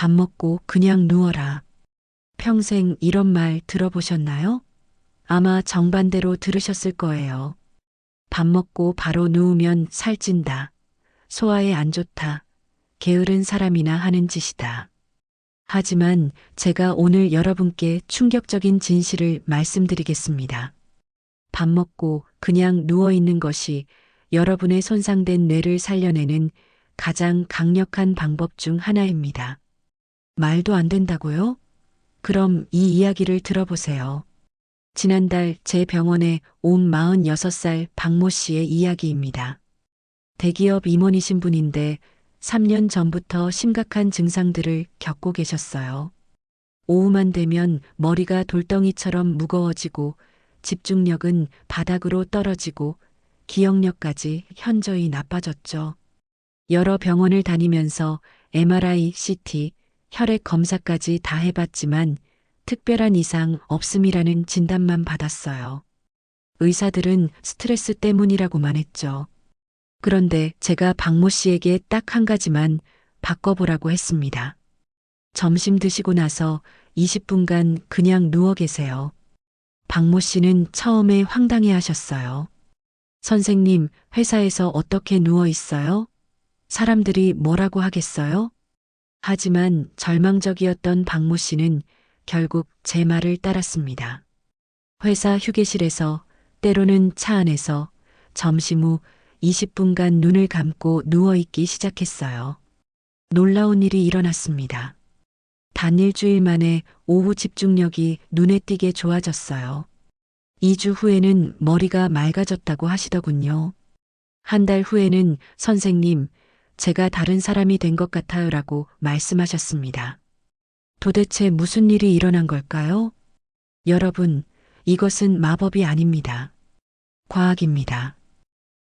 밥 먹고 그냥 누워라. 평생 이런 말 들어보셨나요? 아마 정반대로 들으셨을 거예요. 밥 먹고 바로 누우면 살찐다. 소화에 안 좋다. 게으른 사람이나 하는 짓이다. 하지만 제가 오늘 여러분께 충격적인 진실을 말씀드리겠습니다. 밥 먹고 그냥 누워 있는 것이 여러분의 손상된 뇌를 살려내는 가장 강력한 방법 중 하나입니다. 말도 안 된다고요? 그럼 이 이야기를 들어보세요. 지난달 제 병원에 온 46살 박모 씨의 이야기입니다. 대기업 임원이신 분인데 3년 전부터 심각한 증상들을 겪고 계셨어요. 오후만 되면 머리가 돌덩이처럼 무거워지고 집중력은 바닥으로 떨어지고 기억력까지 현저히 나빠졌죠. 여러 병원을 다니면서 MRI, CT, 혈액 검사까지 다 해봤지만 특별한 이상 없음이라는 진단만 받았어요. 의사들은 스트레스 때문이라고만 했죠. 그런데 제가 박모 씨에게 딱 한 가지만 바꿔보라고 했습니다. 점심 드시고 나서 20분간 그냥 누워 계세요. 박모 씨는 처음에 황당해 하셨어요. 선생님, 회사에서 어떻게 누워 있어요? 사람들이 뭐라고 하겠어요? 하지만 절망적이었던 박모 씨는 결국 제 말을 따랐습니다. 회사 휴게실에서, 때로는 차 안에서 점심 후 20분간 눈을 감고 누워있기 시작했어요. 놀라운 일이 일어났습니다. 단 일주일 만에 오후 집중력이 눈에 띄게 좋아졌어요. 2주 후에는 머리가 맑아졌다고 하시더군요. 한 달 후에는 선생님, 제가 다른 사람이 된 것 같아요라고 말씀하셨습니다. 도대체 무슨 일이 일어난 걸까요? 여러분, 이것은 마법이 아닙니다. 과학입니다.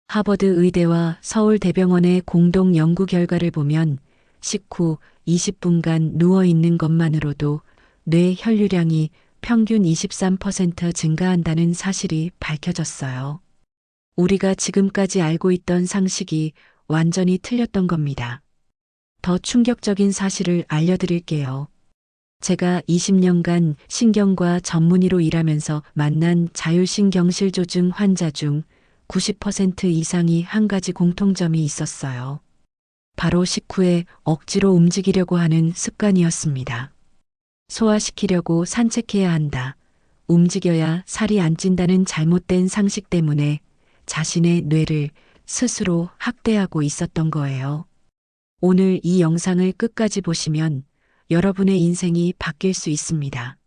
하버드 의대와 서울대병원의 공동 연구 결과를 보면 식후 20분간 누워있는 것만으로도 뇌 혈류량이 평균 23% 증가한다는 사실이 밝혀졌어요. 우리가 지금까지 알고 있던 상식이 완전히 틀렸던 겁니다. 더 충격적인 사실을 알려드릴게요. 제가 20년간 신경과 전문의로 일하면서 만난 자율신경실조증 환자 중 90% 이상이 한 가지 공통점이 있었어요. 바로 식후에 억지로 움직이려고 하는 습관이었습니다. 소화시키려고 산책해야 한다. 움직여야 살이 안 찐다는 잘못된 상식 때문에 자신의 뇌를 스스로 학대하고 있었던 거예요. 오늘 이 영상을 끝까지 보시면 여러분의 인생이 바뀔 수 있습니다.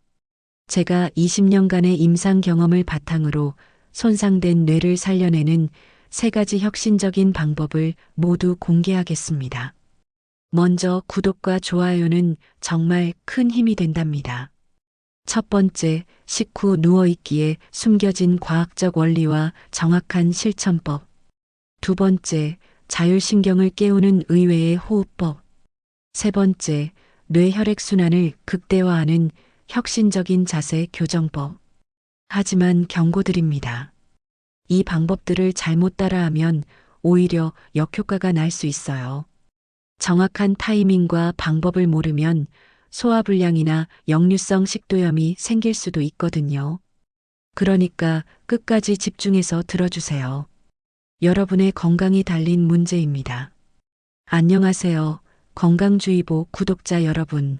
제가 20년간의 임상 경험을 바탕으로 손상된 뇌를 살려내는 3가지 혁신적인 방법을 모두 공개하겠습니다. 먼저 구독과 좋아요는 정말 큰 힘이 된답니다. 첫 번째, 식후 누워있기에 숨겨진 과학적 원리와 정확한 실천법. 두 번째, 자율신경을 깨우는 의외의 호흡법. 세 번째, 뇌 혈액순환을 극대화하는 혁신적인 자세 교정법. 하지만 경고드립니다. 이 방법들을 잘못 따라하면 오히려 역효과가 날 수 있어요. 정확한 타이밍과 방법을 모르면 소화불량이나 역류성 식도염이 생길 수도 있거든요. 그러니까 끝까지 집중해서 들어주세요. 여러분의 건강이 달린 문제입니다. 안녕하세요. 건강주의보 구독자 여러분.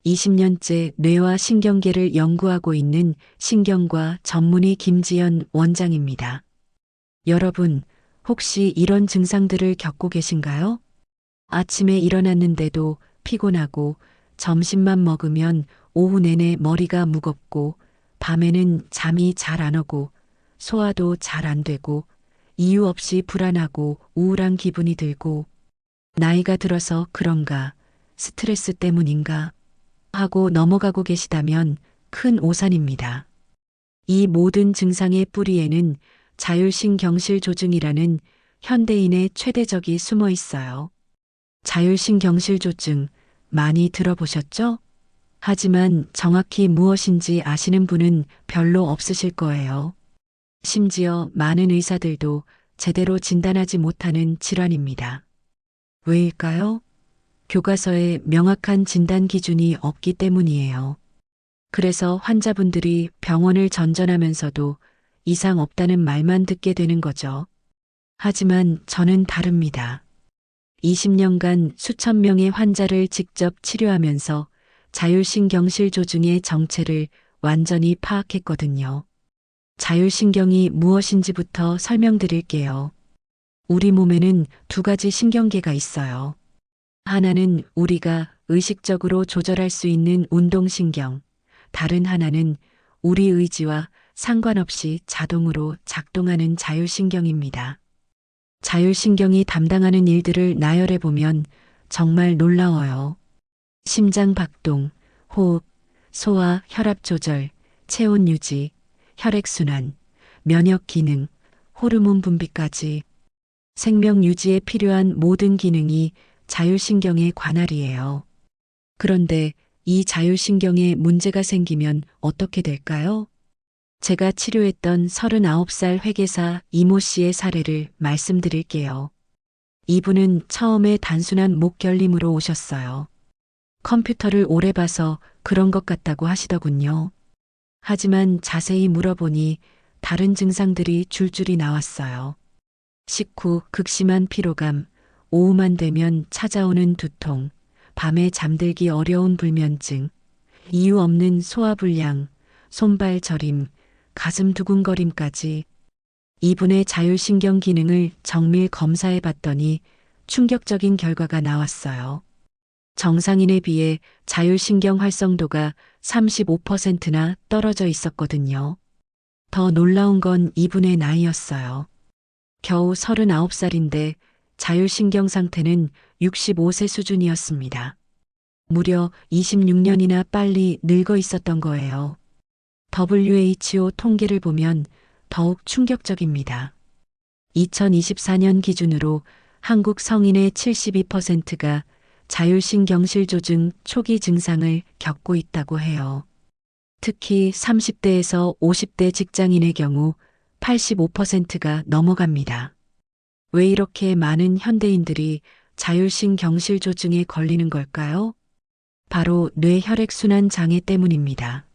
20년째 뇌와 신경계를 연구하고 있는 신경과 전문의 김지연 원장입니다. 여러분, 혹시 이런 증상들을 겪고 계신가요? 아침에 일어났는데도 피곤하고 점심만 먹으면 오후 내내 머리가 무겁고 밤에는 잠이 잘 안 오고 소화도 잘 안 되고 이유 없이 불안하고 우울한 기분이 들고 나이가 들어서 그런가, 스트레스 때문인가 하고 넘어가고 계시다면 큰 오산입니다. 이 모든 증상의 뿌리에는 자율신경실조증이라는 현대인의 최대적이 숨어 있어요. 자율신경실조증 많이 들어보셨죠? 하지만 정확히 무엇인지 아시는 분은 별로 없으실 거예요. 심지어 많은 의사들도 제대로 진단하지 못하는 질환입니다. 왜일까요? 교과서에 명확한 진단 기준이 없기 때문이에요. 그래서 환자분들이 병원을 전전하면서도 이상 없다는 말만 듣게 되는 거죠. 하지만 저는 다릅니다. 20년간 수천 명의 환자를 직접 치료하면서 자율신경실 조증의 정체를 완전히 파악했거든요. 자율신경이 무엇인지부터 설명드릴게요. 우리 몸에는 두 가지 신경계가 있어요. 하나는 우리가 의식적으로 조절할 수 있는 운동신경, 다른 하나는 우리 의지와 상관없이 자동으로 작동하는 자율신경입니다. 자율신경이 담당하는 일들을 나열해 보면 정말 놀라워요. 심장 박동, 호흡, 소화, 혈압 조절, 체온 유지, 혈액순환, 면역 기능, 호르몬 분비까지 생명 유지에 필요한 모든 기능이 자율신경의 관할이에요. 그런데 이 자율신경에 문제가 생기면 어떻게 될까요? 제가 치료했던 39살 회계사 이모 씨의 사례를 말씀드릴게요. 이분은 처음에 단순한 목 결림으로 오셨어요. 컴퓨터를 오래 봐서 그런 것 같다고 하시더군요. 하지만 자세히 물어보니 다른 증상들이 줄줄이 나왔어요. 식후 극심한 피로감, 오후만 되면 찾아오는 두통, 밤에 잠들기 어려운 불면증, 이유 없는 소화불량, 손발 저림, 가슴 두근거림까지 이분의 자율신경 기능을 정밀 검사해 봤더니 충격적인 결과가 나왔어요. 정상인에 비해 자율신경 활성도가 35%나 떨어져 있었거든요. 더 놀라운 건 이분의 나이였어요. 겨우 39살인데 자율신경 상태는 65세 수준이었습니다. 무려 26년이나 빨리 늙어 있었던 거예요. WHO 통계를 보면 더욱 충격적입니다. 2024년 기준으로 한국 성인의 72%가 자율신경실조증 초기 증상을 겪고 있다고 해요. 특히 30대에서 50대 직장인의 경우 85%가 넘어갑니다. 왜 이렇게 많은 현대인들이 자율신경실조증에 걸리는 걸까요? 바로 뇌혈액순환 장애 때문입니다.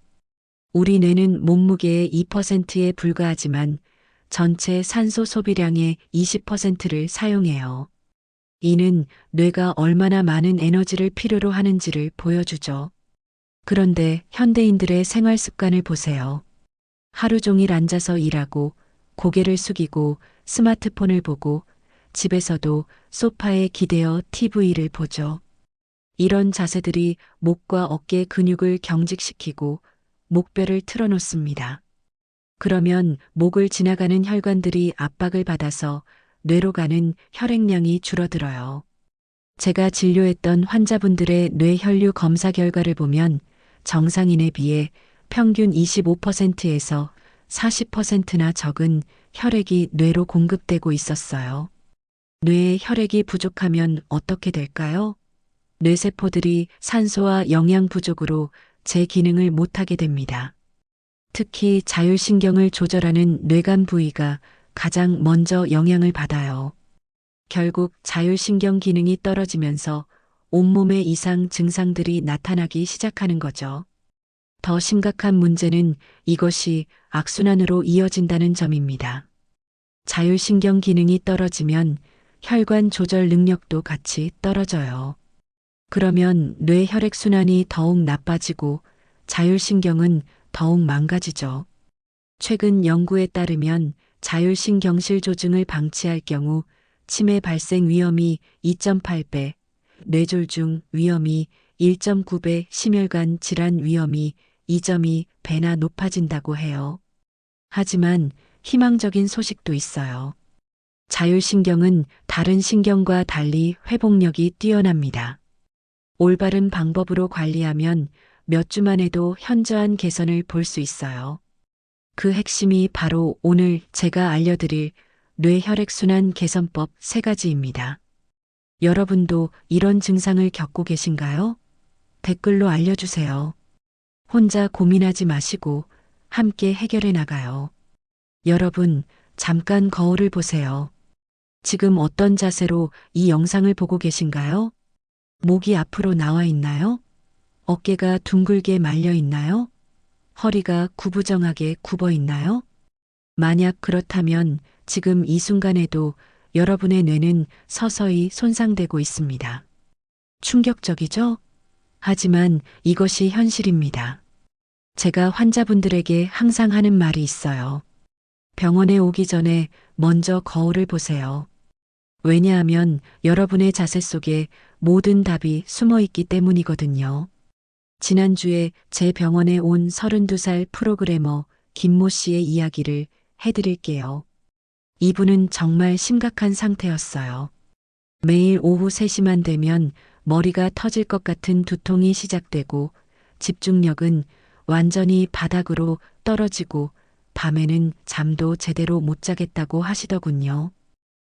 우리 뇌는 몸무게의 2%에 불과하지만 전체 산소 소비량의 20%를 사용해요. 이는 뇌가 얼마나 많은 에너지를 필요로 하는지를 보여주죠. 그런데 현대인들의 생활 습관을 보세요. 하루 종일 앉아서 일하고 고개를 숙이고 스마트폰을 보고 집에서도 소파에 기대어 TV를 보죠. 이런 자세들이 목과 어깨 근육을 경직시키고 목뼈를 틀어놓습니다. 그러면 목을 지나가는 혈관들이 압박을 받아서 뇌로 가는 혈액량이 줄어들어요. 제가 진료했던 환자분들의 뇌혈류 검사 결과를 보면 정상인에 비해 평균 25%에서 40%나 적은 혈액이 뇌로 공급되고 있었어요. 뇌에 혈액이 부족하면 어떻게 될까요? 뇌세포들이 산소와 영양 부족으로 제 기능을 못하게 됩니다. 특히 자율신경을 조절하는 뇌간 부위가 가장 먼저 영향을 받아요. 결국 자율신경 기능이 떨어지면서 온몸에 이상 증상들이 나타나기 시작하는 거죠. 더 심각한 문제는 이것이 악순환으로 이어진다는 점입니다. 자율신경 기능이 떨어지면 혈관 조절 능력도 같이 떨어져요. 그러면 뇌 혈액순환이 더욱 나빠지고 자율신경은 더욱 망가지죠. 최근 연구에 따르면 자율신경실 조증을 방치할 경우 치매 발생 위험이 2.8배, 뇌졸중 위험이 1.9배, 심혈관 질환 위험이 2.2배나 높아진다고 해요. 하지만 희망적인 소식도 있어요. 자율신경은 다른 신경과 달리 회복력이 뛰어납니다. 올바른 방법으로 관리하면 몇 주만 해도 현저한 개선을 볼 수 있어요. 그 핵심이 바로 오늘 제가 알려드릴 뇌혈액순환 개선법 3가지입니다. 여러분도 이런 증상을 겪고 계신가요? 댓글로 알려주세요. 혼자 고민하지 마시고 함께 해결해 나가요. 여러분, 잠깐 거울을 보세요. 지금 어떤 자세로 이 영상을 보고 계신가요? 목이 앞으로 나와 있나요? 어깨가 둥글게 말려 있나요? 허리가 구부정하게 굽어 있나요? 만약 그렇다면 지금 이 순간에도 여러분의 뇌는 서서히 손상되고 있습니다. 충격적이죠? 하지만 이것이 현실입니다. 제가 환자분들에게 항상 하는 말이 있어요. 병원에 오기 전에 먼저 거울을 보세요. 왜냐하면 여러분의 자세 속에 모든 답이 숨어 있기 때문이거든요. 지난주에 제 병원에 온 32살 프로그래머 김모 씨의 이야기를 해드릴게요. 이분은 정말 심각한 상태였어요. 매일 오후 3시만 되면 머리가 터질 것 같은 두통이 시작되고 집중력은 완전히 바닥으로 떨어지고 밤에는 잠도 제대로 못 자겠다고 하시더군요.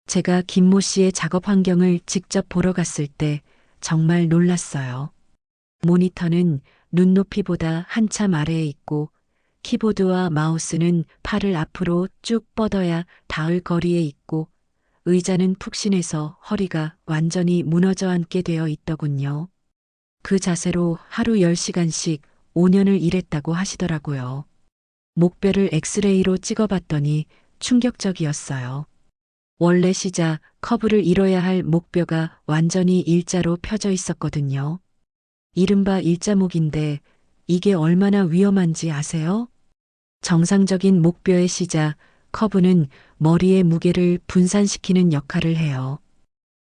제가 김모 씨의 작업 환경을 직접 보러 갔을 때 정말 놀랐어요. 모니터는 눈높이보다 한참 아래에 있고 키보드와 마우스는 팔을 앞으로 쭉 뻗어야 닿을 거리에 있고 의자는 푹신해서 허리가 완전히 무너져 앉게 되어 있더군요. 그 자세로 하루 10시간씩 5년을 일했다고 하시더라고요. 목뼈를 엑스레이로 찍어봤더니 충격적이었어요. 원래 시자 커브를 이뤄야 할 목뼈가 완전히 일자로 펴져 있었거든요. 이른바 일자목인데 이게 얼마나 위험한지 아세요? 정상적인 목뼈의 시자 커브는 머리의 무게를 분산시키는 역할을 해요.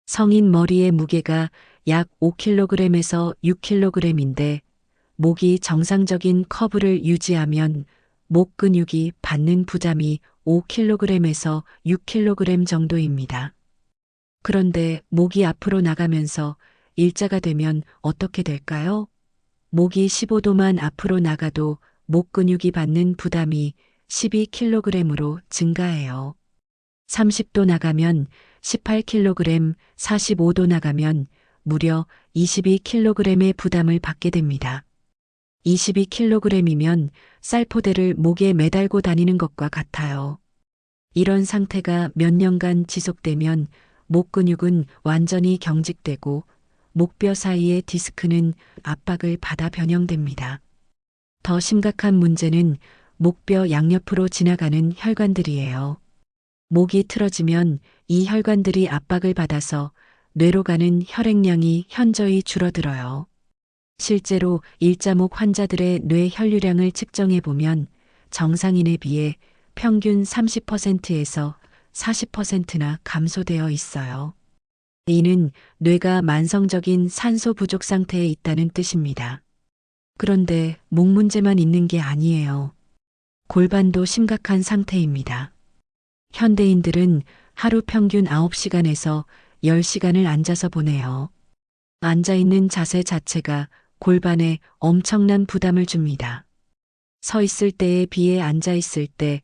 성인 머리의 무게가 약 5kg에서 6kg인데 목이 정상적인 커브를 유지하면 목 근육이 받는 부담이 5kg에서 6kg 정도입니다. 그런데 목이 앞으로 나가면서 일자가 되면 어떻게 될까요? 목이 15도만 앞으로 나가도 목 근육이 받는 부담이 12kg으로 증가해요. 30도 나가면 18kg, 45도 나가면 무려 22kg의 부담을 받게 됩니다. 22kg이면 쌀포대를 목에 매달고 다니는 것과 같아요. 이런 상태가 몇 년간 지속되면 목 근육은 완전히 경직되고 목뼈 사이의 디스크는 압박을 받아 변형됩니다. 더 심각한 문제는 목뼈 양옆으로 지나가는 혈관들이에요. 목이 틀어지면 이 혈관들이 압박을 받아서 뇌로 가는 혈액량이 현저히 줄어들어요. 실제로 일자목 환자들의 뇌 혈류량을 측정해 보면 정상인에 비해 평균 30%에서 40%나 감소되어 있어요. 이는 뇌가 만성적인 산소 부족 상태에 있다는 뜻입니다. 그런데 목 문제만 있는 게 아니에요. 골반도 심각한 상태입니다. 현대인들은 하루 평균 9시간에서 10시간을 앉아서 보내요. 앉아있는 자세 자체가 골반에 엄청난 부담을 줍니다. 서 있을 때에 비해 앉아 있을 때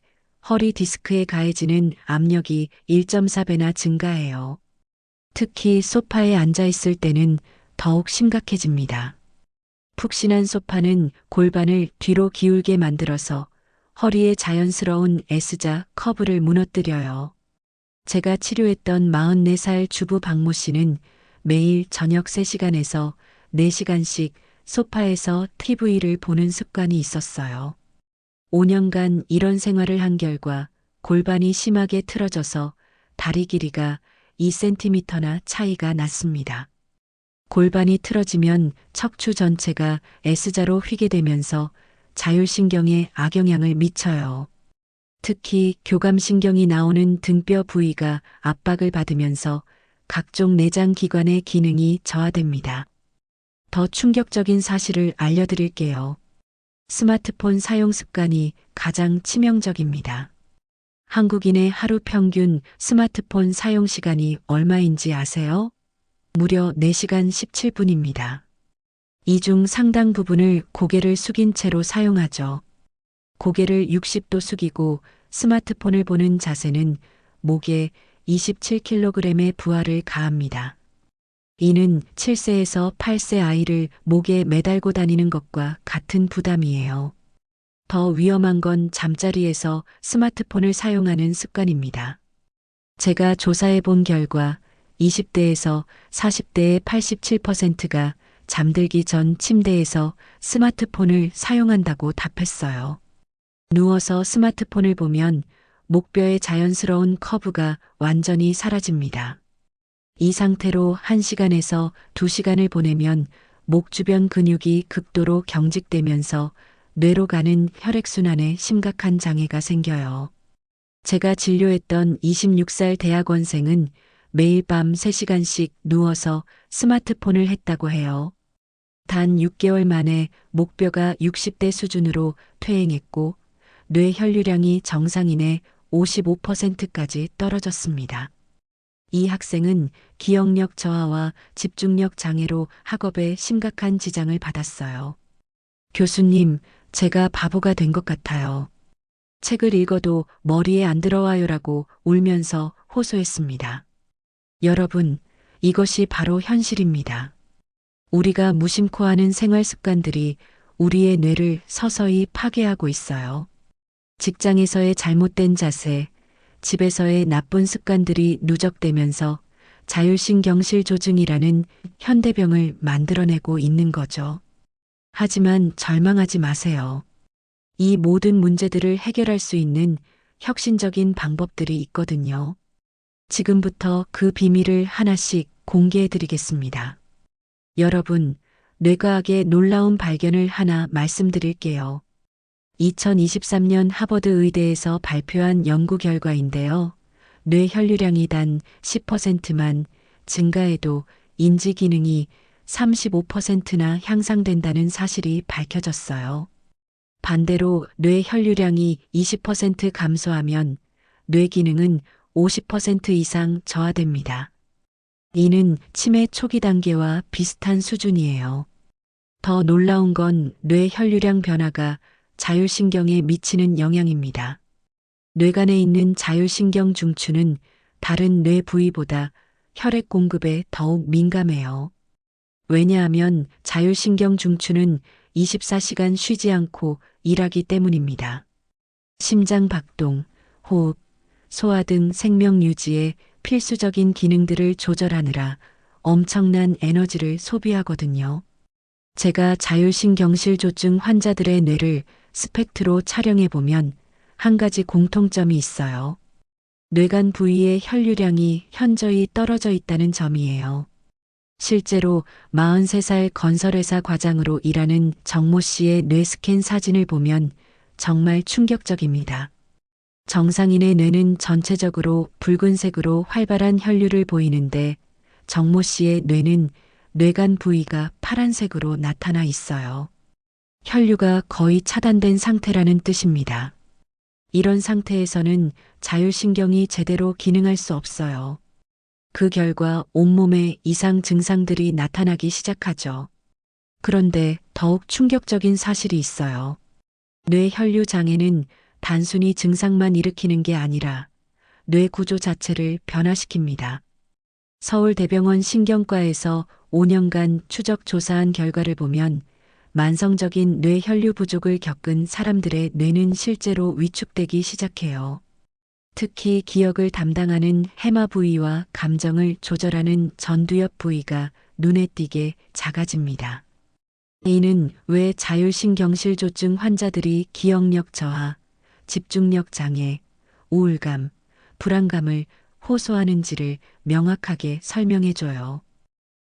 허리 디스크에 가해지는 압력이 1.4배나 증가해요. 특히 소파에 앉아 있을 때는 더욱 심각해집니다. 푹신한 소파는 골반을 뒤로 기울게 만들어서 허리의 자연스러운 S자 커브를 무너뜨려요. 제가 치료했던 44살 주부 박모 씨는 매일 저녁 3시간에서 4시간씩 소파에서 TV를 보는 습관이 있었어요. 5년간 이런 생활을 한 결과 골반이 심하게 틀어져서 다리 길이가 2cm나 차이가 났습니다. 골반이 틀어지면 척추 전체가 S자로 휘게 되면서 자율신경에 악영향을 미쳐요. 특히 교감신경이 나오는 등뼈 부위가 압박을 받으면서 각종 내장 기관의 기능이 저하됩니다. 더 충격적인 사실을 알려드릴게요. 스마트폰 사용 습관이 가장 치명적입니다. 한국인의 하루 평균 스마트폰 사용 시간이 얼마인지 아세요? 무려 4시간 17분입니다. 이 중 상당 부분을 고개를 숙인 채로 사용하죠. 고개를 60도 숙이고 스마트폰을 보는 자세는 목에 27kg의 부하를 가합니다. 이는 7세에서 8세 아이를 목에 매달고 다니는 것과 같은 부담이에요. 더 위험한 건 잠자리에서 스마트폰을 사용하는 습관입니다. 제가 조사해 본 결과 20대에서 40대의 87%가 잠들기 전 침대에서 스마트폰을 사용한다고 답했어요. 누워서 스마트폰을 보면 목뼈의 자연스러운 커브가 완전히 사라집니다. 이 상태로 1시간에서 2시간을 보내면 목 주변 근육이 극도로 경직되면서 뇌로 가는 혈액순환에 심각한 장애가 생겨요. 제가 진료했던 26살 대학원생은 매일 밤 3시간씩 누워서 스마트폰을 했다고 해요. 단 6개월 만에 목뼈가 60대 수준으로 퇴행했고 뇌 혈류량이 정상인의 55%까지 떨어졌습니다. 이 학생은 기억력 저하와 집중력 장애로 학업에 심각한 지장을 받았어요. 교수님, 제가 바보가 된 것 같아요. 책을 읽어도 머리에 안 들어와요라고 울면서 호소했습니다. 여러분, 이것이 바로 현실입니다. 우리가 무심코 하는 생활 습관들이 우리의 뇌를 서서히 파괴하고 있어요. 직장에서의 잘못된 자세, 집에서의 나쁜 습관들이 누적되면서 자율신경실 조증이라는 현대병을 만들어내고 있는 거죠. 하지만 절망하지 마세요. 이 모든 문제들을 해결할 수 있는 혁신적인 방법들이 있거든요. 지금부터 그 비밀을 하나씩 공개해 드리겠습니다. 여러분, 뇌과학의 놀라운 발견을 하나 말씀드릴게요. 2023년 하버드 의대에서 발표한 연구 결과인데요. 뇌 혈류량이 단 10%만 증가해도 인지 기능이 35%나 향상된다는 사실이 밝혀졌어요. 반대로 뇌 혈류량이 20% 감소하면 뇌 기능은 50% 이상 저하됩니다. 이는 치매 초기 단계와 비슷한 수준이에요. 더 놀라운 건 뇌 혈류량 변화가 자율신경에 미치는 영향입니다. 뇌간에 있는 자율신경 중추는 다른 뇌 부위보다 혈액 공급에 더욱 민감해요. 왜냐하면 자율신경 중추는 24시간 쉬지 않고 일하기 때문입니다. 심장 박동, 호흡, 소화 등 생명 유지에 필수적인 기능들을 조절하느라 엄청난 에너지를 소비하거든요. 제가 자율신경실조증 환자들의 뇌를 스펙트로 촬영해 보면 한 가지 공통점이 있어요. 뇌간 부위의 혈류량이 현저히 떨어져 있다는 점이에요. 실제로 43살 건설회사 과장으로 일하는 정모 씨의 뇌 스캔 사진을 보면 정말 충격적입니다. 정상인의 뇌는 전체적으로 붉은색으로 활발한 혈류를 보이는데 정모 씨의 뇌는 뇌간 부위가 파란색으로 나타나 있어요. 혈류가 거의 차단된 상태라는 뜻입니다. 이런 상태에서는 자율신경이 제대로 기능할 수 없어요. 그 결과 온몸에 이상 증상들이 나타나기 시작하죠. 그런데 더욱 충격적인 사실이 있어요. 뇌 혈류 장애는 단순히 증상만 일으키는 게 아니라 뇌 구조 자체를 변화시킵니다. 서울대병원 신경과에서 5년간 추적 조사한 결과를 보면 만성적인 뇌 혈류 부족을 겪은 사람들의 뇌는 실제로 위축되기 시작해요. 특히 기억을 담당하는 해마 부위와 감정을 조절하는 전두엽 부위가 눈에 띄게 작아집니다. 이는 왜 자율신경실조증 환자들이 기억력 저하, 집중력 장애, 우울감, 불안감을 호소하는지를 명확하게 설명해줘요.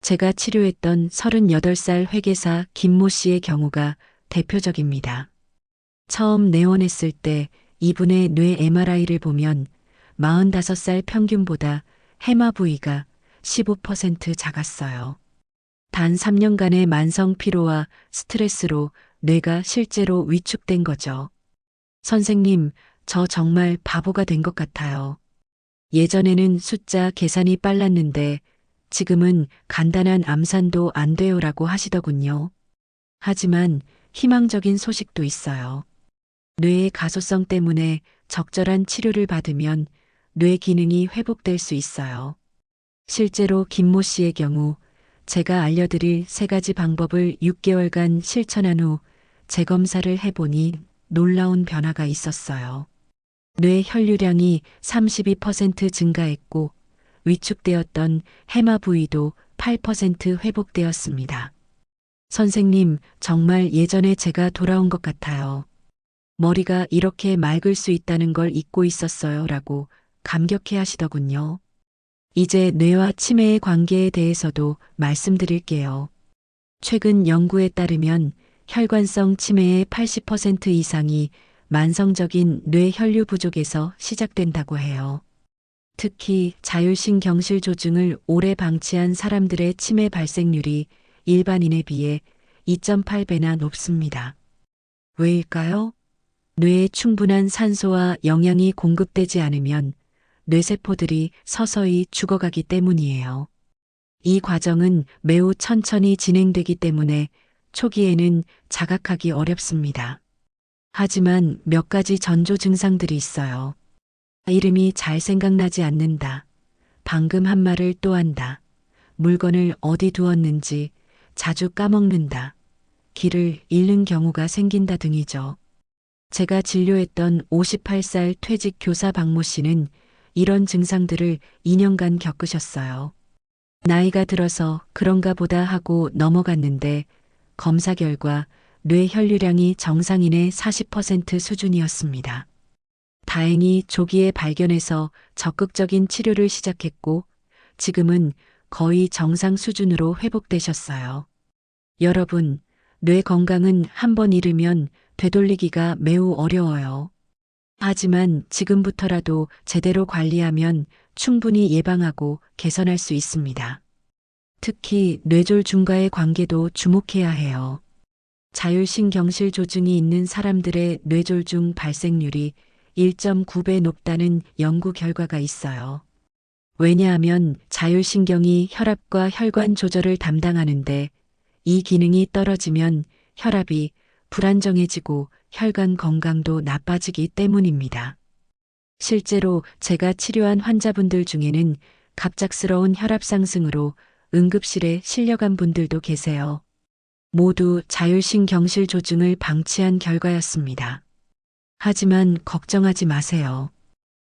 제가 치료했던 38살 회계사 김모 씨의 경우가 대표적입니다. 처음 내원했을 때 이분의 뇌 MRI를 보면 45살 평균보다 해마 부위가 15% 작았어요. 단 3년간의 만성 피로와 스트레스로 뇌가 실제로 위축된 거죠. 선생님, 저 정말 바보가 된 것 같아요. 예전에는 숫자 계산이 빨랐는데 지금은 간단한 암산도 안 돼요라고 하시더군요. 하지만 희망적인 소식도 있어요. 뇌의 가소성 때문에 적절한 치료를 받으면 뇌 기능이 회복될 수 있어요. 실제로 김모 씨의 경우 제가 알려드릴 3가지 방법을 6개월간 실천한 후 재검사를 해보니 놀라운 변화가 있었어요. 뇌 혈류량이 32% 증가했고 위축되었던 해마 부위도 8% 회복되었습니다. 선생님, 정말 예전에 제가 돌아온 것 같아요. 머리가 이렇게 맑을 수 있다는 걸 잊고 있었어요. 라고 감격해 하시더군요. 이제 뇌와 치매의 관계에 대해서도 말씀드릴게요. 최근 연구에 따르면 혈관성 치매의 80% 이상이 만성적인 뇌혈류 부족에서 시작된다고 해요. 특히 자율신경실 조증을 오래 방치한 사람들의 치매 발생률이 일반인에 비해 2.8배나 높습니다. 왜일까요? 뇌에 충분한 산소와 영양이 공급되지 않으면 뇌세포들이 서서히 죽어가기 때문이에요. 이 과정은 매우 천천히 진행되기 때문에 초기에는 자각하기 어렵습니다. 하지만 몇 가지 전조 증상들이 있어요. 이름이 잘 생각나지 않는다. 방금 한 말을 또 한다. 물건을 어디 두었는지 자주 까먹는다. 길을 잃는 경우가 생긴다 등이죠. 제가 진료했던 58살 퇴직 교사 박모 씨는 이런 증상들을 2년간 겪으셨어요. 나이가 들어서 그런가 보다 하고 넘어갔는데 검사 결과 뇌 혈류량이 정상인의 40% 수준이었습니다. 다행히 조기에 발견해서 적극적인 치료를 시작했고 지금은 거의 정상 수준으로 회복되셨어요. 여러분, 뇌 건강은 한번 잃으면 되돌리기가 매우 어려워요. 하지만 지금부터라도 제대로 관리하면 충분히 예방하고 개선할 수 있습니다. 특히 뇌졸중과의 관계도 주목해야 해요. 자율신경실 조증이 있는 사람들의 뇌졸중 발생률이 1.9배 높다는 연구 결과가 있어요. 왜냐하면 자율신경이 혈압과 혈관 조절을 담당하는데 이 기능이 떨어지면 혈압이 불안정해지고 혈관 건강도 나빠지기 때문입니다. 실제로 제가 치료한 환자분들 중에는 갑작스러운 혈압 상승으로 응급실에 실려간 분들도 계세요. 모두 자율신경실 조증을 방치한 결과였습니다. 하지만 걱정하지 마세요.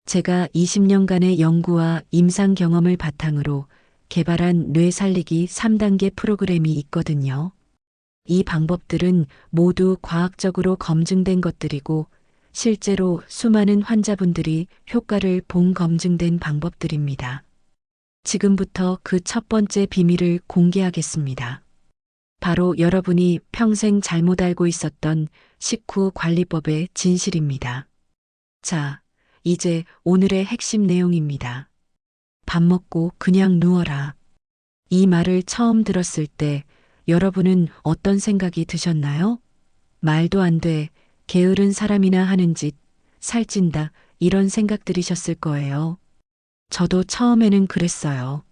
제가 20년간의 연구와 임상 경험을 바탕으로 개발한 뇌 살리기 3단계 프로그램이 있거든요. 이 방법들은 모두 과학적으로 검증된 것들이고 실제로 수많은 환자분들이 효과를 본 검증된 방법들입니다. 지금부터 그 첫 번째 비밀을 공개하겠습니다. 바로 여러분이 평생 잘못 알고 있었던 식후 관리법의 진실입니다. 자, 이제 오늘의 핵심 내용입니다. 밥 먹고 그냥 누워라. 이 말을 처음 들었을 때 여러분은 어떤 생각이 드셨나요? 말도 안 돼, 게으른 사람이나 하는 짓, 살찐다, 이런 생각 들이셨을 거예요. 저도 처음에는 그랬어요.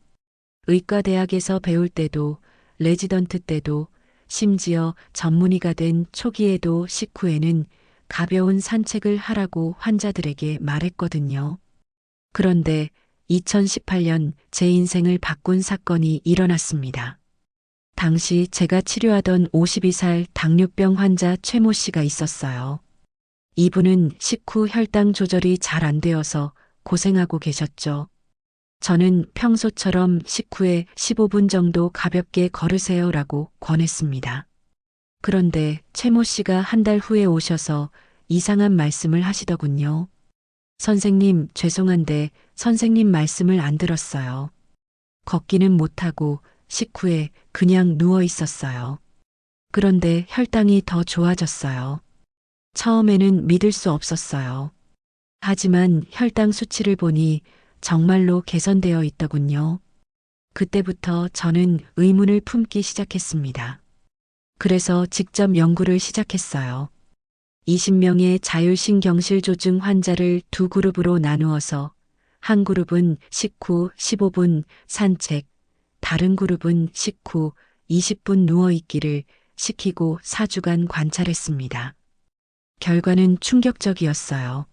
의과대학에서 배울 때도, 레지던트 때도, 심지어 전문의가 된 초기에도 식후에는 가벼운 산책을 하라고 환자들에게 말했거든요. 그런데 2018년 제 인생을 바꾼 사건이 일어났습니다. 당시 제가 치료하던 52살 당뇨병 환자 최모 씨가 있었어요. 이분은 식후 혈당 조절이 잘 안 되어서 고생하고 계셨죠. 저는 평소처럼 식후에 15분 정도 가볍게 걸으세요라고 권했습니다. 그런데 최모 씨가 한 달 후에 오셔서 이상한 말씀을 하시더군요. 선생님, 죄송한데 선생님 말씀을 안 들었어요. 걷기는 못하고 식후에 그냥 누워 있었어요. 그런데 혈당이 더 좋아졌어요. 처음에는 믿을 수 없었어요. 하지만 혈당 수치를 보니 정말로 개선되어 있더군요. 그때부터 저는 의문을 품기 시작했습니다. 그래서 직접 연구를 시작했어요. 20명의 자율신경실 조증 환자를 두 그룹으로 나누어서 한 그룹은 식후 15분 산책, 다른 그룹은 식후 20분 누워있기를 시키고 4주간 관찰했습니다. 결과는 충격적이었어요.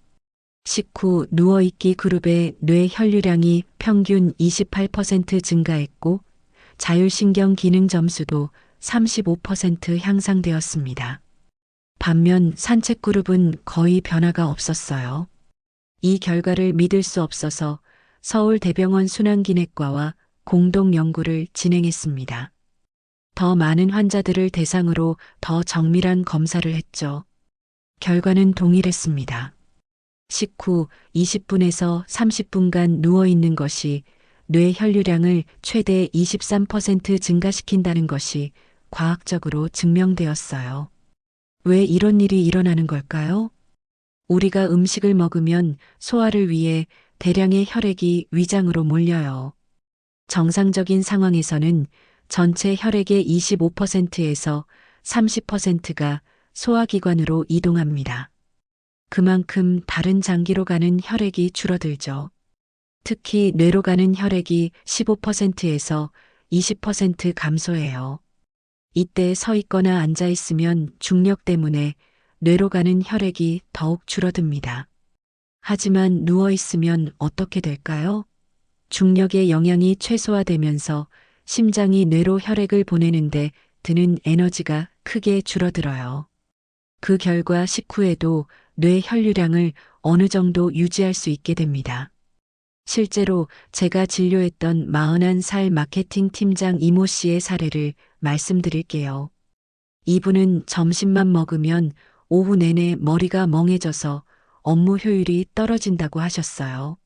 식후 누워있기 그룹의 뇌 혈류량이 평균 28% 증가했고 자율신경 기능 점수도 35% 향상되었습니다. 반면 산책 그룹은 거의 변화가 없었어요. 이 결과를 믿을 수 없어서 서울대병원 순환기내과와 공동 연구를 진행했습니다. 더 많은 환자들을 대상으로 더 정밀한 검사를 했죠. 결과는 동일했습니다. 식후 20분에서 30분간 누워있는 것이 뇌 혈류량을 최대 23% 증가시킨다는 것이 과학적으로 증명되었어요. 왜 이런 일이 일어나는 걸까요? 우리가 음식을 먹으면 소화를 위해 대량의 혈액이 위장으로 몰려요. 정상적인 상황에서는 전체 혈액의 25%에서 30%가 소화기관으로 이동합니다. 그만큼 다른 장기로 가는 혈액이 줄어들죠. 특히 뇌로 가는 혈액이 15%에서 20% 감소해요. 이때 서 있거나 앉아 있으면 중력 때문에 뇌로 가는 혈액이 더욱 줄어듭니다. 하지만 누워 있으면 어떻게 될까요? 중력의 영향이 최소화되면서 심장이 뇌로 혈액을 보내는데 드는 에너지가 크게 줄어들어요. 그 결과 식후에도 뇌 혈류량을 어느 정도 유지할 수 있게 됩니다. 실제로 제가 진료했던 41살 마케팅 팀장 이모 씨의 사례를 말씀드릴게요. 이분은 점심만 먹으면 오후 내내 머리가 멍해져서 업무 효율이 떨어진다고 하셨어요.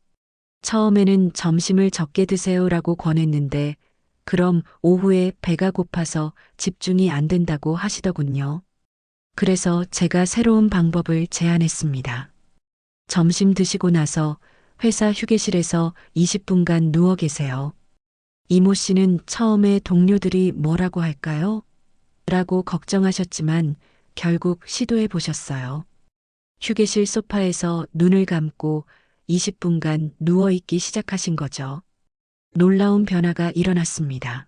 처음에는 점심을 적게 드세요라고 권했는데 그럼 오후에 배가 고파서 집중이 안 된다고 하시더군요. 그래서 제가 새로운 방법을 제안했습니다. 점심 드시고 나서 회사 휴게실에서 20분간 누워 계세요. 이모 씨는 처음에 동료들이 뭐라고 할까요? 라고 걱정하셨지만 결국 시도해 보셨어요. 휴게실 소파에서 눈을 감고 20분간 누워있기 시작하신 거죠. 놀라운 변화가 일어났습니다.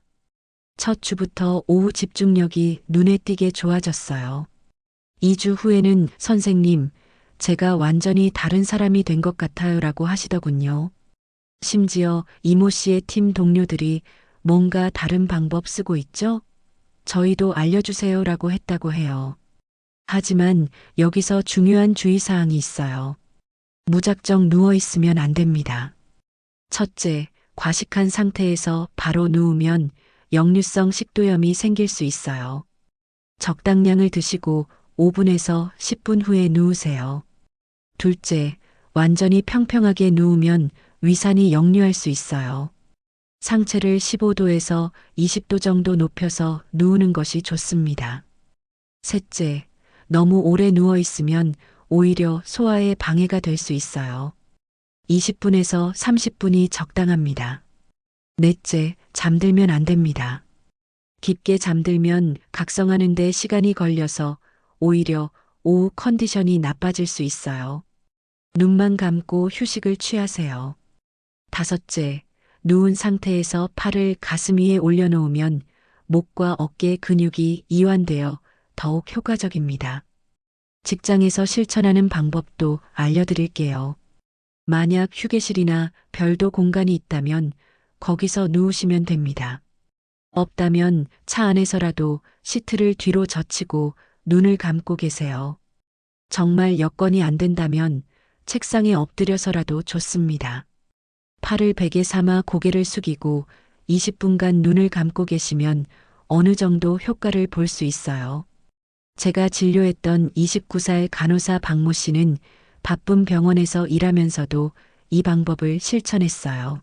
첫 주부터 오후 집중력이 눈에 띄게 좋아졌어요. 2주 후에는 선생님, 제가 완전히 다른 사람이 된 것 같아요 라고 하시더군요. 심지어 이모 씨의 팀 동료들이 뭔가 다른 방법 쓰고 있죠? 저희도 알려주세요 라고 했다고 해요. 하지만 여기서 중요한 주의사항이 있어요. 무작정 누워있으면 안 됩니다. 첫째, 과식한 상태에서 바로 누우면 역류성 식도염이 생길 수 있어요. 적당량을 드시고 5분에서 10분 후에 누우세요. 둘째, 완전히 평평하게 누우면 위산이 역류할 수 있어요. 상체를 15도에서 20도 정도 높여서 누우는 것이 좋습니다. 셋째, 너무 오래 누워 있으면 오히려 소화에 방해가 될 수 있어요. 20분에서 30분이 적당합니다. 넷째, 잠들면 안 됩니다. 깊게 잠들면 각성하는 데 시간이 걸려서 오히려 오후 컨디션이 나빠질 수 있어요. 눈만 감고 휴식을 취하세요. 다섯째, 누운 상태에서 팔을 가슴 위에 올려놓으면 목과 어깨 근육이 이완되어 더욱 효과적입니다. 직장에서 실천하는 방법도 알려드릴게요. 만약 휴게실이나 별도 공간이 있다면 거기서 누우시면 됩니다. 없다면 차 안에서라도 시트를 뒤로 젖히고 눈을 감고 계세요. 정말 여건이 안 된다면 책상에 엎드려서라도 좋습니다. 팔을 베개 삼아 고개를 숙이고 20분간 눈을 감고 계시면 어느 정도 효과를 볼 수 있어요. 제가 진료했던 29살 간호사 박모 씨는 바쁜 병원에서 일하면서도 이 방법을 실천했어요.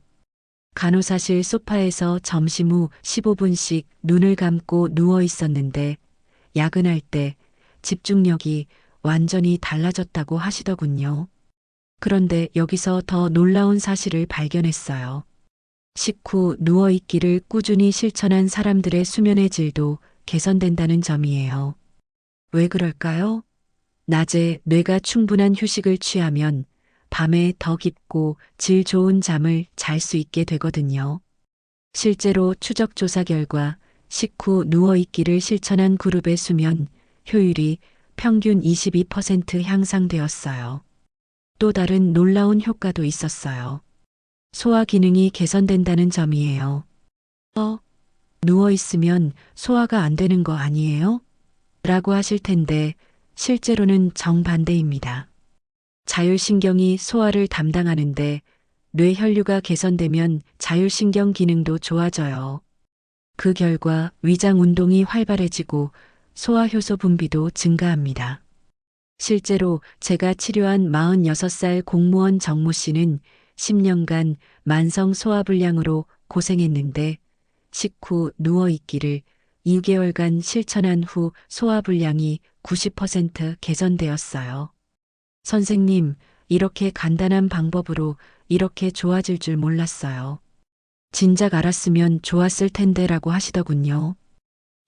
간호사실 소파에서 점심 후 15분씩 눈을 감고 누워 있었는데 야근할 때 집중력이 완전히 달라졌다고 하시더군요. 그런데 여기서 더 놀라운 사실을 발견했어요. 식후 누워있기를 꾸준히 실천한 사람들의 수면의 질도 개선된다는 점이에요. 왜 그럴까요? 낮에 뇌가 충분한 휴식을 취하면 밤에 더 깊고 질 좋은 잠을 잘 수 있게 되거든요. 실제로 추적 조사 결과 식후 누워있기를 실천한 그룹의 수면 효율이 평균 22% 향상되었어요. 또 다른 놀라운 효과도 있었어요. 소화 기능이 개선된다는 점이에요. 누워있으면 소화가 안 되는 거 아니에요? 라고 하실 텐데 실제로는 정반대입니다. 자율신경이 소화를 담당하는데 뇌 혈류가 개선되면 자율신경 기능도 좋아져요. 그 결과 위장 운동이 활발해지고 소화효소 분비도 증가합니다. 실제로 제가 치료한 46살 공무원 정모 씨는 10년간 만성 소화불량으로 고생했는데 식후 누워있기를 2개월간 실천한 후 소화불량이 90% 개선되었어요. 선생님, 이렇게 간단한 방법으로 이렇게 좋아질 줄 몰랐어요. 진작 알았으면 좋았을 텐데라고 하시더군요.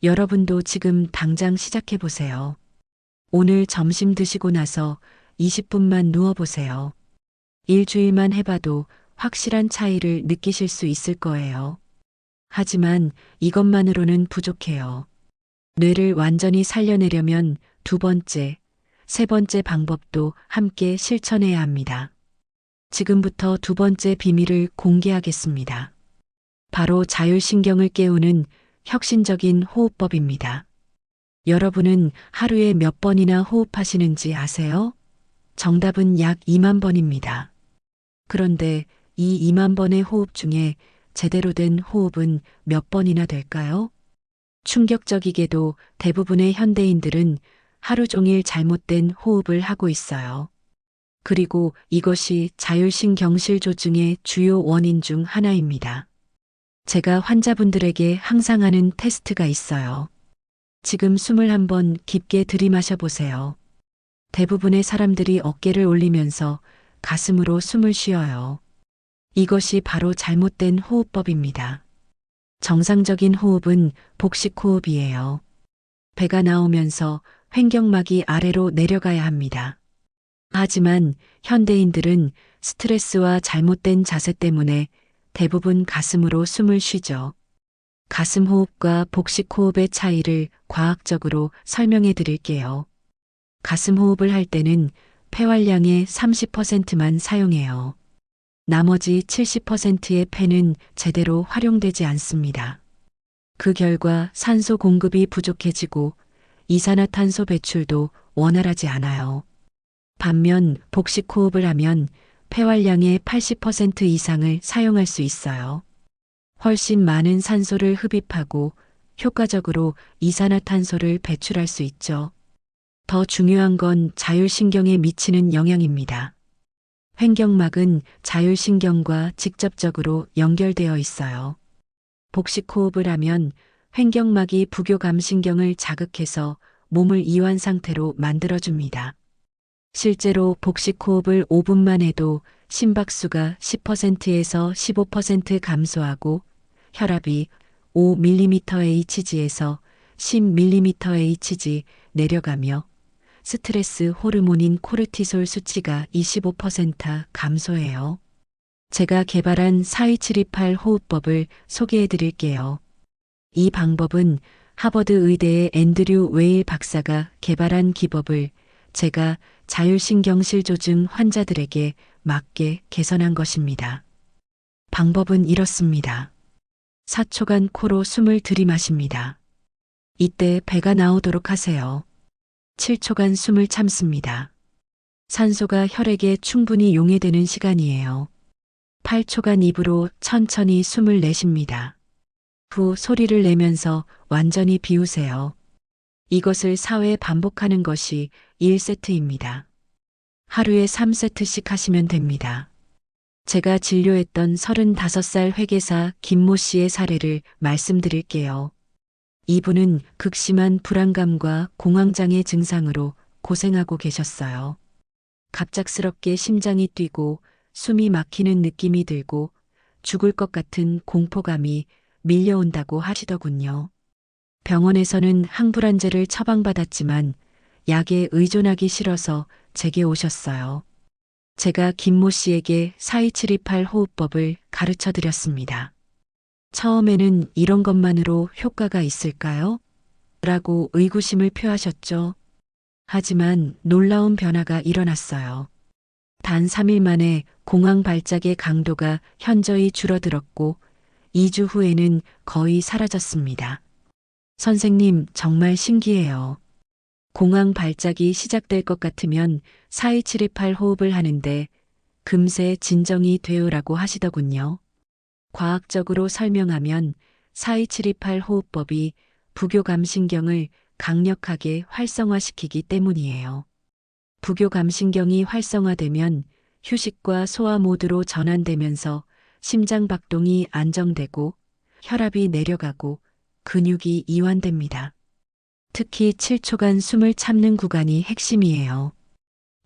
여러분도 지금 당장 시작해 보세요. 오늘 점심 드시고 나서 20분만 누워보세요. 일주일만 해봐도 확실한 차이를 느끼실 수 있을 거예요. 하지만 이것만으로는 부족해요. 뇌를 완전히 살려내려면 두 번째, 세 번째 방법도 함께 실천해야 합니다. 지금부터 두 번째 비밀을 공개하겠습니다. 바로 자율신경을 깨우는 혁신적인 호흡법입니다. 여러분은 하루에 몇 번이나 호흡하시는지 아세요? 정답은 약 2만 번입니다. 그런데 이 2만 번의 호흡 중에 제대로 된 호흡은 몇 번이나 될까요? 충격적이게도 대부분의 현대인들은 하루 종일 잘못된 호흡을 하고 있어요. 그리고 이것이 자율신경실조증의 주요 원인 중 하나입니다. 제가 환자분들에게 항상 하는 테스트가 있어요. 지금 숨을 한번 깊게 들이마셔 보세요. 대부분의 사람들이 어깨를 올리면서 가슴으로 숨을 쉬어요. 이것이 바로 잘못된 호흡법입니다. 정상적인 호흡은 복식호흡이에요. 배가 나오면서 횡격막이 아래로 내려가야 합니다. 하지만 현대인들은 스트레스와 잘못된 자세 때문에 대부분 가슴으로 숨을 쉬죠. 가슴 호흡과 복식 호흡의 차이를 과학적으로 설명해 드릴게요. 가슴 호흡을 할 때는 폐활량의 30%만 사용해요. 나머지 70%의 폐는 제대로 활용되지 않습니다. 그 결과 산소 공급이 부족해지고 이산화탄소 배출도 원활하지 않아요. 반면 복식 호흡을 하면 폐활량의 80% 이상을 사용할 수 있어요. 훨씬 많은 산소를 흡입하고 효과적으로 이산화탄소를 배출할 수 있죠. 더 중요한 건 자율신경에 미치는 영향입니다. 횡격막은 자율신경과 직접적으로 연결되어 있어요. 복식호흡을 하면 횡격막이 부교감신경을 자극해서 몸을 이완 상태로 만들어줍니다. 실제로 복식호흡을 5분만 해도 심박수가 10%에서 15% 감소하고 혈압이 5mmHg에서 10mmHg 내려가며 스트레스 호르몬인 코르티솔 수치가 25% 감소해요. 제가 개발한 42728 호흡법을 소개해 드릴게요. 이 방법은 하버드 의대의 앤드류 웨일 박사가 개발한 기법을 제가 자율신경실조증 환자들에게 맞게 개선한 것입니다. 방법은 이렇습니다. 4초간 코로 숨을 들이마십니다. 이때 배가 나오도록 하세요. 7초간 숨을 참습니다. 산소가 혈액에 충분히 용해되는 시간이에요. 8초간 입으로 천천히 숨을 내쉽니다. 후 소리를 내면서 완전히 비우세요. 이것을 4회 반복하는 것이 1세트입니다. 하루에 3세트씩 하시면 됩니다. 제가 진료했던 35살 회계사 김모 씨의 사례를 말씀드릴게요. 이분은 극심한 불안감과 공황장애 증상으로 고생하고 계셨어요. 갑작스럽게 심장이 뛰고 숨이 막히는 느낌이 들고 죽을 것 같은 공포감이 밀려온다고 하시더군요. 병원에서는 항불안제를 처방받았지만 약에 의존하기 싫어서 제게 오셨어요. 제가 김모 씨에게 42728 호흡법을 가르쳐 드렸습니다. 처음에는 이런 것만으로 효과가 있을까요? 라고 의구심을 표하셨죠. 하지만 놀라운 변화가 일어났어요. 단 3일 만에 공황 발작의 강도가 현저히 줄어들었고 2주 후에는 거의 사라졌습니다. 선생님, 정말 신기해요. 공황 발작이 시작될 것 같으면 42728 호흡을 하는데 금세 진정이 돼요라고 하시더군요. 과학적으로 설명하면 42728 호흡법이 부교감신경을 강력하게 활성화시키기 때문이에요. 부교감신경이 활성화되면 휴식과 소화 모드로 전환되면서 심장 박동이 안정되고 혈압이 내려가고 근육이 이완됩니다. 특히 7초간 숨을 참는 구간이 핵심이에요.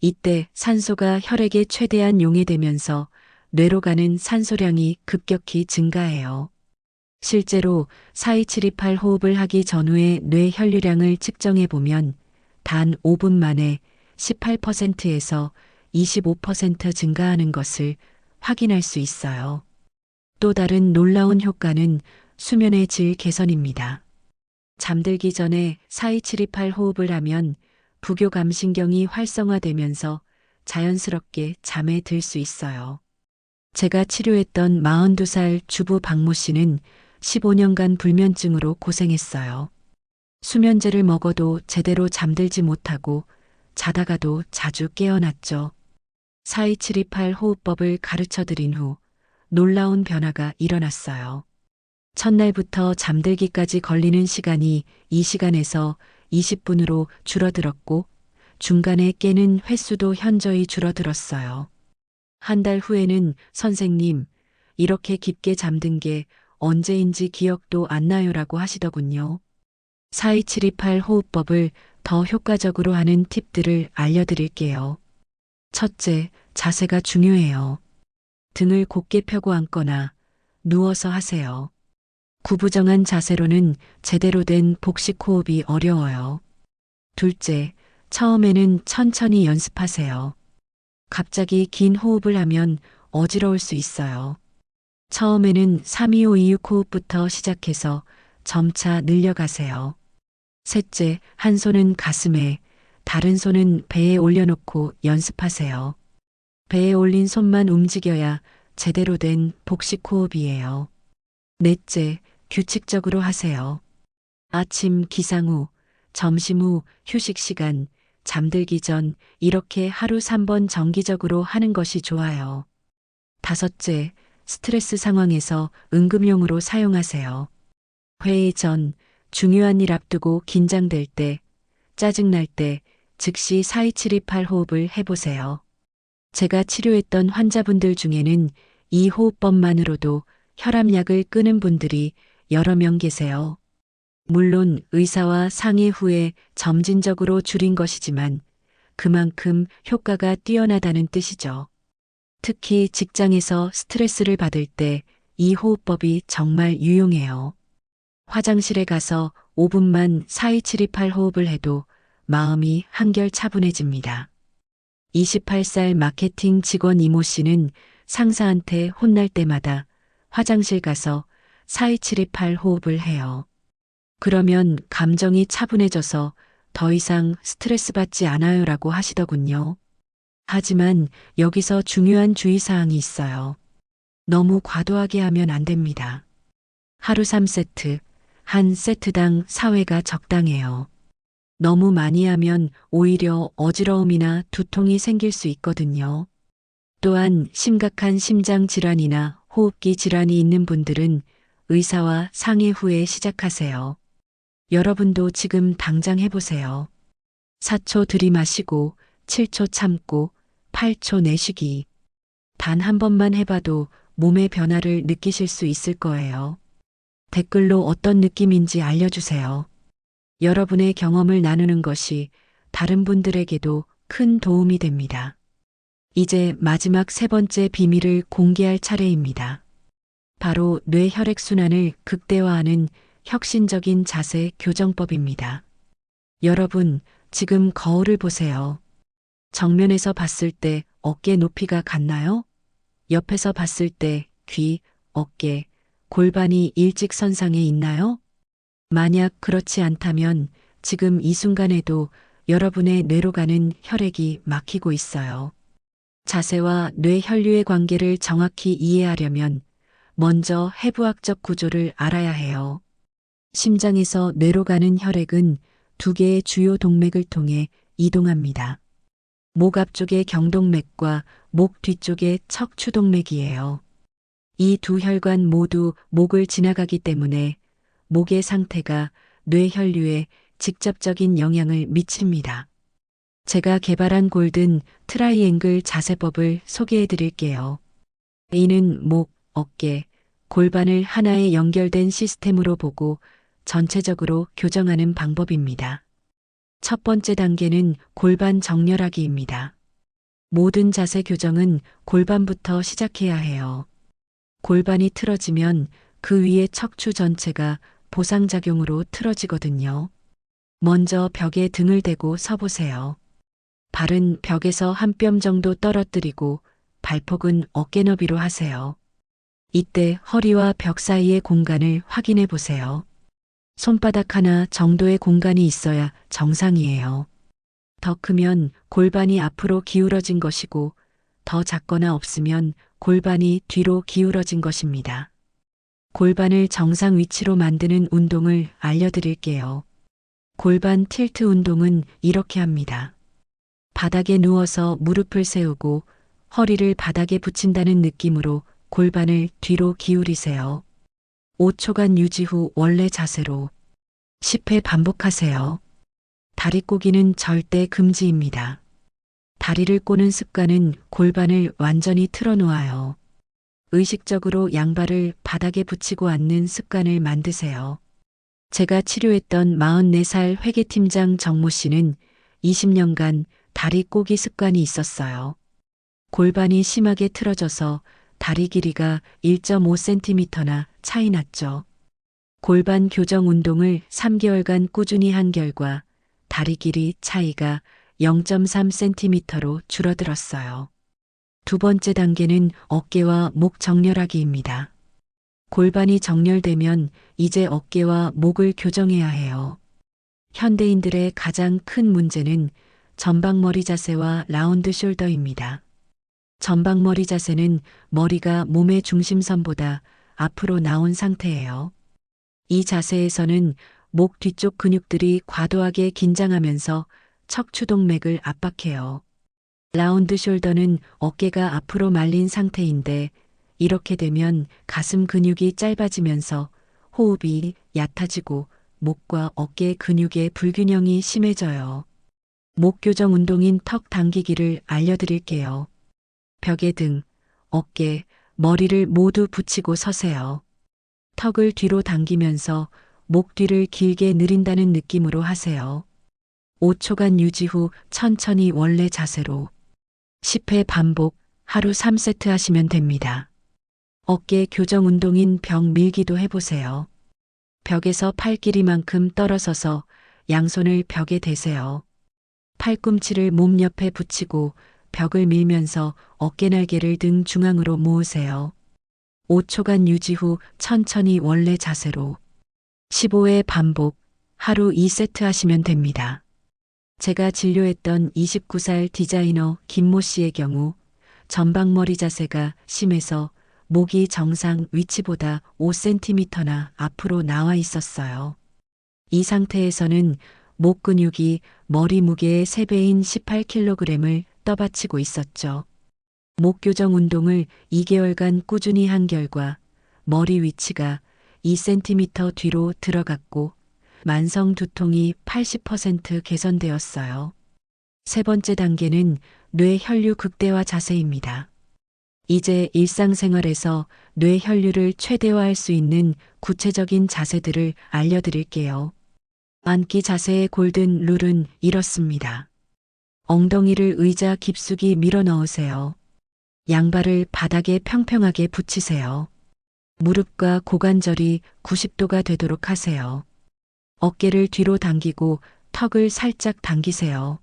이때 산소가 혈액에 최대한 용해되면서 뇌로 가는 산소량이 급격히 증가해요. 실제로 42728 호흡을 하기 전후의 뇌 혈류량을 측정해 보면 단 5분 만에 18%에서 25% 증가하는 것을 확인할 수 있어요. 또 다른 놀라운 효과는 수면의 질 개선입니다. 잠들기 전에 42728 호흡을 하면 부교감신경이 활성화되면서 자연스럽게 잠에 들 수 있어요. 제가 치료했던 42살 주부 박모 씨는 15년간 불면증으로 고생했어요. 수면제를 먹어도 제대로 잠들지 못하고 자다가도 자주 깨어났죠. 42728 호흡법을 가르쳐 드린 후 놀라운 변화가 일어났어요. 첫날부터 잠들기까지 걸리는 시간이 2시간에서 20분으로 줄어들었고 중간에 깨는 횟수도 현저히 줄어들었어요. 한 달 후에는 선생님, 이렇게 깊게 잠든 게 언제인지 기억도 안 나요라고 하시더군요. 42728 호흡법을 더 효과적으로 하는 팁들을 알려드릴게요. 첫째, 자세가 중요해요. 등을 곧게 펴고 앉거나 누워서 하세요. 구부정한 자세로는 제대로 된 복식 호흡이 어려워요. 둘째, 처음에는 천천히 연습하세요. 갑자기 긴 호흡을 하면 어지러울 수 있어요. 처음에는 32526 호흡부터 시작해서 점차 늘려가세요. 셋째, 한 손은 가슴에, 다른 손은 배에 올려놓고 연습하세요. 배에 올린 손만 움직여야 제대로 된 복식 호흡이에요. 넷째, 규칙적으로 하세요. 아침 기상 후, 점심 후, 휴식 시간, 잠들기 전 이렇게 하루 3번 정기적으로 하는 것이 좋아요. 다섯째, 스트레스 상황에서 응급용으로 사용하세요. 회의 전, 중요한 일 앞두고 긴장될 때, 짜증날 때 즉시 42728 호흡을 해보세요. 제가 치료했던 환자분들 중에는 이 호흡법만으로도 혈압약을 끄는 분들이 여러 명 계세요. 물론 의사와 상의 후에 점진적으로 줄인 것이지만 그만큼 효과가 뛰어나다는 뜻이죠. 특히 직장에서 스트레스를 받을 때 이 호흡법이 정말 유용해요. 화장실에 가서 5분만 42728 호흡을 해도 마음이 한결 차분해집니다. 28살 마케팅 직원 이모 씨는 상사한테 혼날 때마다 화장실 가서 42728 호흡을 해요. 그러면 감정이 차분해져서 더 이상 스트레스 받지 않아요라고 하시더군요. 하지만 여기서 중요한 주의사항이 있어요. 너무 과도하게 하면 안 됩니다. 하루 3세트, 한 세트당 4회가 적당해요. 너무 많이 하면 오히려 어지러움이나 두통이 생길 수 있거든요. 또한 심각한 심장 질환이나 호흡기 질환이 있는 분들은 의사와 상의 후에 시작하세요. 여러분도 지금 당장 해보세요. 4초 들이마시고 7초 참고 8초 내쉬기. 단 한 번만 해봐도 몸의 변화를 느끼실 수 있을 거예요. 댓글로 어떤 느낌인지 알려주세요. 여러분의 경험을 나누는 것이 다른 분들에게도 큰 도움이 됩니다. 이제 마지막 세 번째 비밀을 공개할 차례입니다. 바로 뇌 혈액순환을 극대화하는 혁신적인 자세 교정법입니다. 여러분, 지금 거울을 보세요. 정면에서 봤을 때 어깨 높이가 같나요? 옆에서 봤을 때 귀, 어깨, 골반이 일직선상에 있나요? 만약 그렇지 않다면 지금 이 순간에도 여러분의 뇌로 가는 혈액이 막히고 있어요. 자세와 뇌 혈류의 관계를 정확히 이해하려면 먼저 해부학적 구조를 알아야 해요. 심장에서 뇌로 가는 혈액은 두 개의 주요 동맥을 통해 이동합니다. 목 앞쪽의 경동맥과 목 뒤쪽의 척추동맥이에요. 이 두 혈관 모두 목을 지나가기 때문에 목의 상태가 뇌 혈류에 직접적인 영향을 미칩니다. 제가 개발한 골든 트라이앵글 자세법을 소개해 드릴게요. 이는 목, 어깨, 골반을 하나의 연결된 시스템으로 보고 전체적으로 교정하는 방법입니다. 첫 번째 단계는 골반 정렬하기입니다. 모든 자세 교정은 골반부터 시작해야 해요. 골반이 틀어지면 그 위에 척추 전체가 보상작용으로 틀어지거든요. 먼저 벽에 등을 대고 서보세요. 발은 벽에서 한 뼘 정도 떨어뜨리고 발폭은 어깨 너비로 하세요. 이때 허리와 벽 사이의 공간을 확인해 보세요. 손바닥 하나 정도의 공간이 있어야 정상이에요. 더 크면 골반이 앞으로 기울어진 것이고 더 작거나 없으면 골반이 뒤로 기울어진 것입니다. 골반을 정상 위치로 만드는 운동을 알려드릴게요. 골반 틸트 운동은 이렇게 합니다. 바닥에 누워서 무릎을 세우고 허리를 바닥에 붙인다는 느낌으로 골반을 뒤로 기울이세요. 5초간 유지 후 원래 자세로 10회 반복하세요. 다리 꼬기는 절대 금지입니다. 다리를 꼬는 습관은 골반을 완전히 틀어놓아요. 의식적으로 양발을 바닥에 붙이고 앉는 습관을 만드세요. 제가 치료했던 44살 회계팀장 정모 씨는 20년간 다리 꼬기 습관이 있었어요. 골반이 심하게 틀어져서 다리 길이가 1.5cm나 차이 났죠. 골반 교정 운동을 3개월간 꾸준히 한 결과 다리 길이 차이가 0.3cm로 줄어들었어요. 두 번째 단계는 어깨와 목 정렬하기입니다. 골반이 정렬되면 이제 어깨와 목을 교정해야 해요. 현대인들의 가장 큰 문제는 전방머리 자세와 라운드 숄더입니다. 전방머리 자세는 머리가 몸의 중심선보다 앞으로 나온 상태예요. 이 자세에서는 목 뒤쪽 근육들이 과도하게 긴장하면서 척추동맥을 압박해요. 라운드 숄더는 어깨가 앞으로 말린 상태인데 이렇게 되면 가슴 근육이 짧아지면서 호흡이 얕아지고 목과 어깨 근육의 불균형이 심해져요. 목 교정 운동인 턱 당기기를 알려드릴게요. 벽에 등, 어깨, 머리를 모두 붙이고 서세요. 턱을 뒤로 당기면서 목 뒤를 길게 늘린다는 느낌으로 하세요. 5초간 유지 후 천천히 원래 자세로 10회 반복, 하루 3세트 하시면 됩니다. 어깨 교정 운동인 벽 밀기도 해보세요. 벽에서 팔 길이만큼 떨어서서 양손을 벽에 대세요. 팔꿈치를 몸 옆에 붙이고 벽을 밀면서 어깨날개를 등 중앙으로 모으세요. 5초간 유지 후 천천히 원래 자세로 15회 반복, 하루 2세트 하시면 됩니다. 제가 진료했던 29살 디자이너 김모 씨의 경우 전방머리 자세가 심해서 목이 정상 위치보다 5cm나 앞으로 나와 있었어요. 이 상태에서는 목 근육이 머리 무게의 3배인 18kg을 떠받치고 있었죠. 목 교정 운동을 2개월간 꾸준히 한 결과 머리 위치가 2cm 뒤로 들어갔고 만성 두통이 80% 개선되었어요. 세 번째 단계는 뇌 혈류 극대화 자세입니다. 이제 일상생활에서 뇌 혈류를 최대화할 수 있는 구체적인 자세들을 알려드릴게요. 앉기 자세의 골든 룰은 이렇습니다. 엉덩이를 의자 깊숙이 밀어 넣으세요. 양발을 바닥에 평평하게 붙이세요. 무릎과 고관절이 90도가 되도록 하세요. 어깨를 뒤로 당기고 턱을 살짝 당기세요.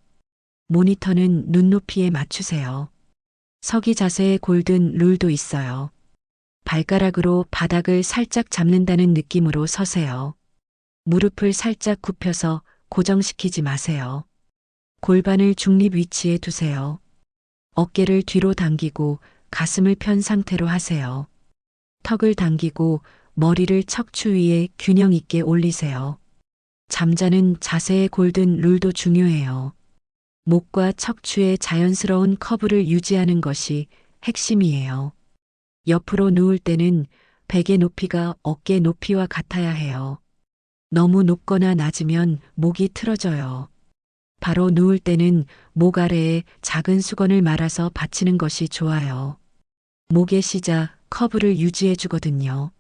모니터는 눈높이에 맞추세요. 서기 자세의 골든 룰도 있어요. 발가락으로 바닥을 살짝 잡는다는 느낌으로 서세요. 무릎을 살짝 굽혀서 고정시키지 마세요. 골반을 중립 위치에 두세요. 어깨를 뒤로 당기고 가슴을 편 상태로 하세요. 턱을 당기고 머리를 척추 위에 균형 있게 올리세요. 잠자는 자세의 골든 룰도 중요해요. 목과 척추의 자연스러운 커브를 유지하는 것이 핵심이에요. 옆으로 누울 때는 베개 높이가 어깨 높이와 같아야 해요. 너무 높거나 낮으면 목이 틀어져요. 바로 누울 때는 목 아래에 작은 수건을 말아서 받치는 것이 좋아요. 목의 시작, 커브를 유지해 주거든요.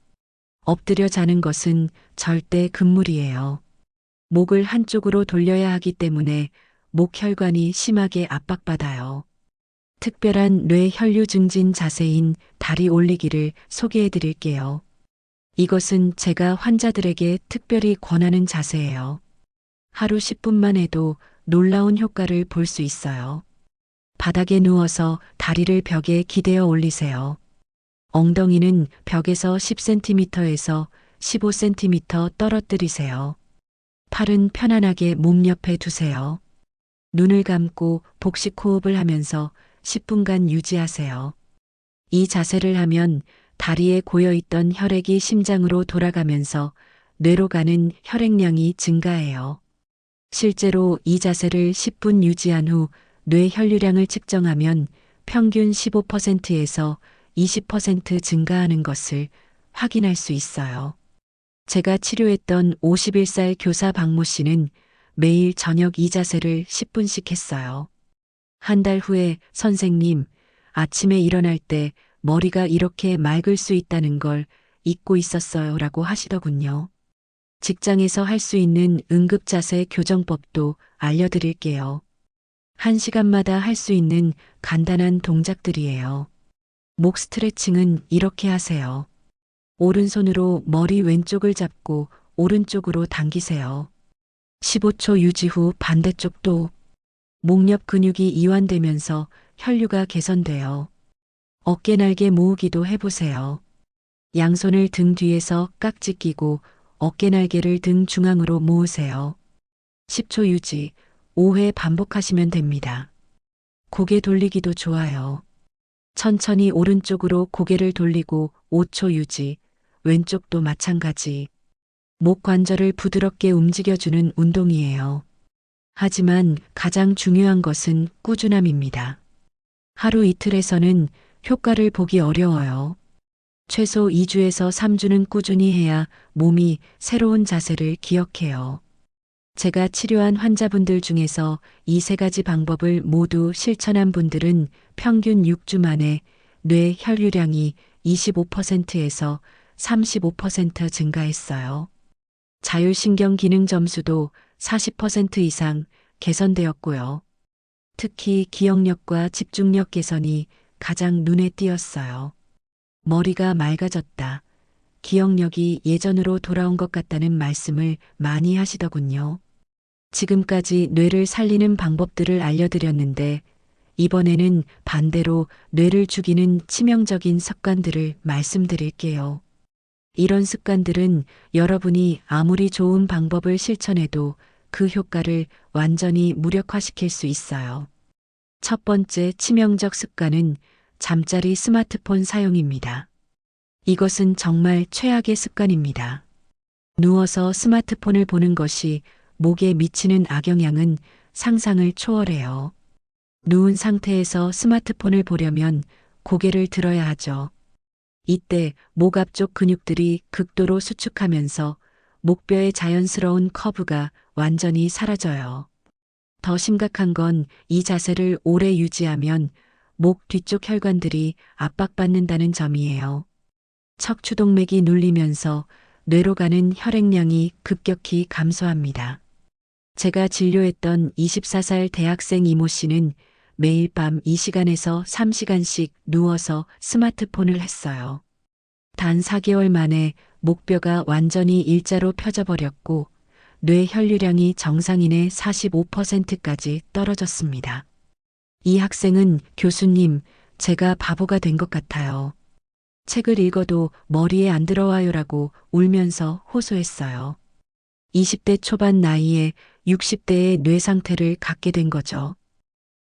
엎드려 자는 것은 절대 금물이에요. 목을 한쪽으로 돌려야 하기 때문에 목혈관이 심하게 압박받아요. 특별한 뇌 혈류 증진 자세인 다리 올리기를 소개해 드릴게요. 이것은 제가 환자들에게 특별히 권하는 자세예요. 하루 10분만 해도 놀라운 효과를 볼 수 있어요. 바닥에 누워서 다리를 벽에 기대어 올리세요. 엉덩이는 벽에서 10cm에서 15cm 떨어뜨리세요. 팔은 편안하게 몸 옆에 두세요. 눈을 감고 복식 호흡을 하면서 10분간 유지하세요. 이 자세를 하면 다리에 고여있던 혈액이 심장으로 돌아가면서 뇌로 가는 혈액량이 증가해요. 실제로 이 자세를 10분 유지한 후 뇌 혈류량을 측정하면 평균 15%에서 20% 증가하는 것을 확인할 수 있어요. 제가 치료했던 51살 교사 박모 씨는 매일 저녁 이 자세를 10분씩 했어요. 한 달 후에 선생님, 아침에 일어날 때 머리가 이렇게 맑을 수 있다는 걸 잊고 있었어요 라고 하시더군요. 직장에서 할 수 있는 응급자세 교정법도 알려드릴게요. 1시간마다 할 수 있는 간단한 동작들이에요. 목 스트레칭은 이렇게 하세요. 오른손으로 머리 왼쪽을 잡고 오른쪽으로 당기세요. 15초 유지 후 반대쪽도 목 옆 근육이 이완되면서 혈류가 개선돼요. 어깨 날개 모으기도 해보세요. 양손을 등 뒤에서 깍지 끼고 어깨 날개를 등 중앙으로 모으세요. 10초 유지, 5회 반복하시면 됩니다. 고개 돌리기도 좋아요. 천천히 오른쪽으로 고개를 돌리고 5초 유지, 왼쪽도 마찬가지. 목 관절을 부드럽게 움직여주는 운동이에요. 하지만 가장 중요한 것은 꾸준함입니다. 하루 이틀에서는 효과를 보기 어려워요. 최소 2주에서 3주는 꾸준히 해야 몸이 새로운 자세를 기억해요. 제가 치료한 환자분들 중에서 이 세 가지 방법을 모두 실천한 분들은 평균 6주 만에 뇌 혈류량이 25%에서 35% 증가했어요. 자율신경 기능 점수도 40% 이상 개선되었고요. 특히 기억력과 집중력 개선이 가장 눈에 띄었어요. 머리가 맑아졌다. 기억력이 예전으로 돌아온 것 같다는 말씀을 많이 하시더군요. 지금까지 뇌를 살리는 방법들을 알려드렸는데 이번에는 반대로 뇌를 죽이는 치명적인 습관들을 말씀드릴게요. 이런 습관들은 여러분이 아무리 좋은 방법을 실천해도 그 효과를 완전히 무력화시킬 수 있어요. 첫 번째 치명적 습관은 잠자리 스마트폰 사용입니다. 이것은 정말 최악의 습관입니다. 누워서 스마트폰을 보는 것이 목에 미치는 악영향은 상상을 초월해요. 누운 상태에서 스마트폰을 보려면 고개를 들어야 하죠. 이때 목 앞쪽 근육들이 극도로 수축하면서 목뼈의 자연스러운 커브가 완전히 사라져요. 더 심각한 건 이 자세를 오래 유지하면 목 뒤쪽 혈관들이 압박받는다는 점이에요. 척추동맥이 눌리면서 뇌로 가는 혈액량이 급격히 감소합니다. 제가 진료했던 24살 대학생 이모 씨는 매일 밤 2시간에서 3시간씩 누워서 스마트폰을 했어요. 단 4개월 만에 목뼈가 완전히 일자로 펴져버렸고 뇌 혈류량이 정상인의 45%까지 떨어졌습니다. 이 학생은 교수님, 제가 바보가 된 것 같아요. 책을 읽어도 머리에 안 들어와요라고 울면서 호소했어요. 20대 초반 나이에 60대의 뇌 상태를 갖게 된 거죠.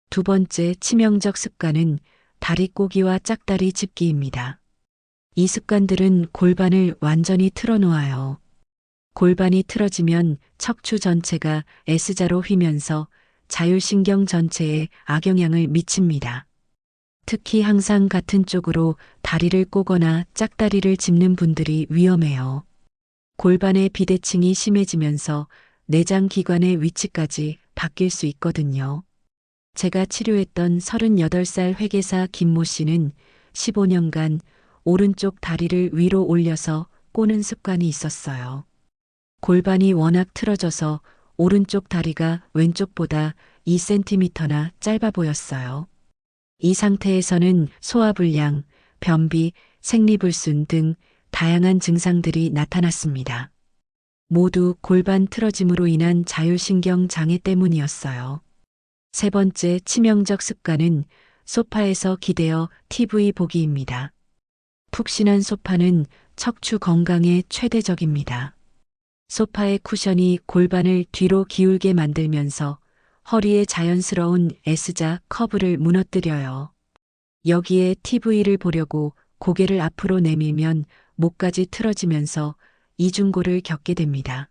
두 번째 치명적 습관은 다리 꼬기와 짝다리 짚기입니다. 이 습관들은 골반을 완전히 틀어놓아요. 골반이 틀어지면 척추 전체가 S자로 휘면서 자율신경 전체에 악영향을 미칩니다. 특히 항상 같은 쪽으로 다리를 꼬거나 짝다리를 짚는 분들이 위험해요. 골반의 비대칭이 심해지면서 내장 기관의 위치까지 바뀔 수 있거든요. 제가 치료했던 38살 회계사 김모 씨는 15년간 오른쪽 다리를 위로 올려서 꼬는 습관이 있었어요. 골반이 워낙 틀어져서 오른쪽 다리가 왼쪽보다 2cm나 짧아 보였어요. 이 상태에서는 소화불량, 변비, 생리불순 등 다양한 증상들이 나타났습니다. 모두 골반 틀어짐으로 인한 자율신경 장애 때문이었어요. 세 번째 치명적 습관은 소파에서 기대어 TV 보기입니다. 푹신한 소파는 척추 건강에 최대적입니다. 소파의 쿠션이 골반을 뒤로 기울게 만들면서 허리의 자연스러운 S자 커브를 무너뜨려요. 여기에 TV를 보려고 고개를 앞으로 내밀면 목까지 틀어지면서 이중고를 겪게 됩니다.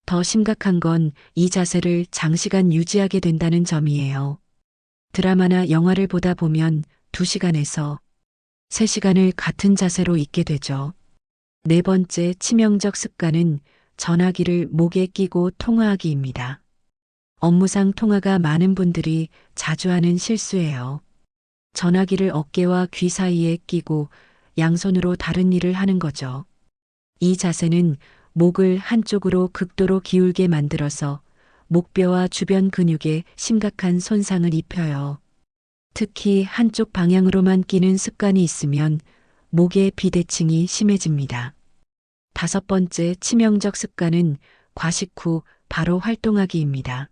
더 심각한 건 이 자세를 장시간 유지하게 된다는 점이에요. 드라마나 영화를 보다 보면 2시간에서 3시간을 같은 자세로 있게 되죠. 네 번째 치명적 습관은 전화기를 목에 끼고 통화하기입니다. 업무상 통화가 많은 분들이 자주 하는 실수예요. 전화기를 어깨와 귀 사이에 끼고 양손으로 다른 일을 하는 거죠. 이 자세는 목을 한쪽으로 극도로 기울게 만들어서 목뼈와 주변 근육에 심각한 손상을 입혀요. 특히 한쪽 방향으로만 끼는 습관이 있으면 목의 비대칭이 심해집니다. 다섯 번째 치명적 습관은 과식 후 바로 활동하기입니다.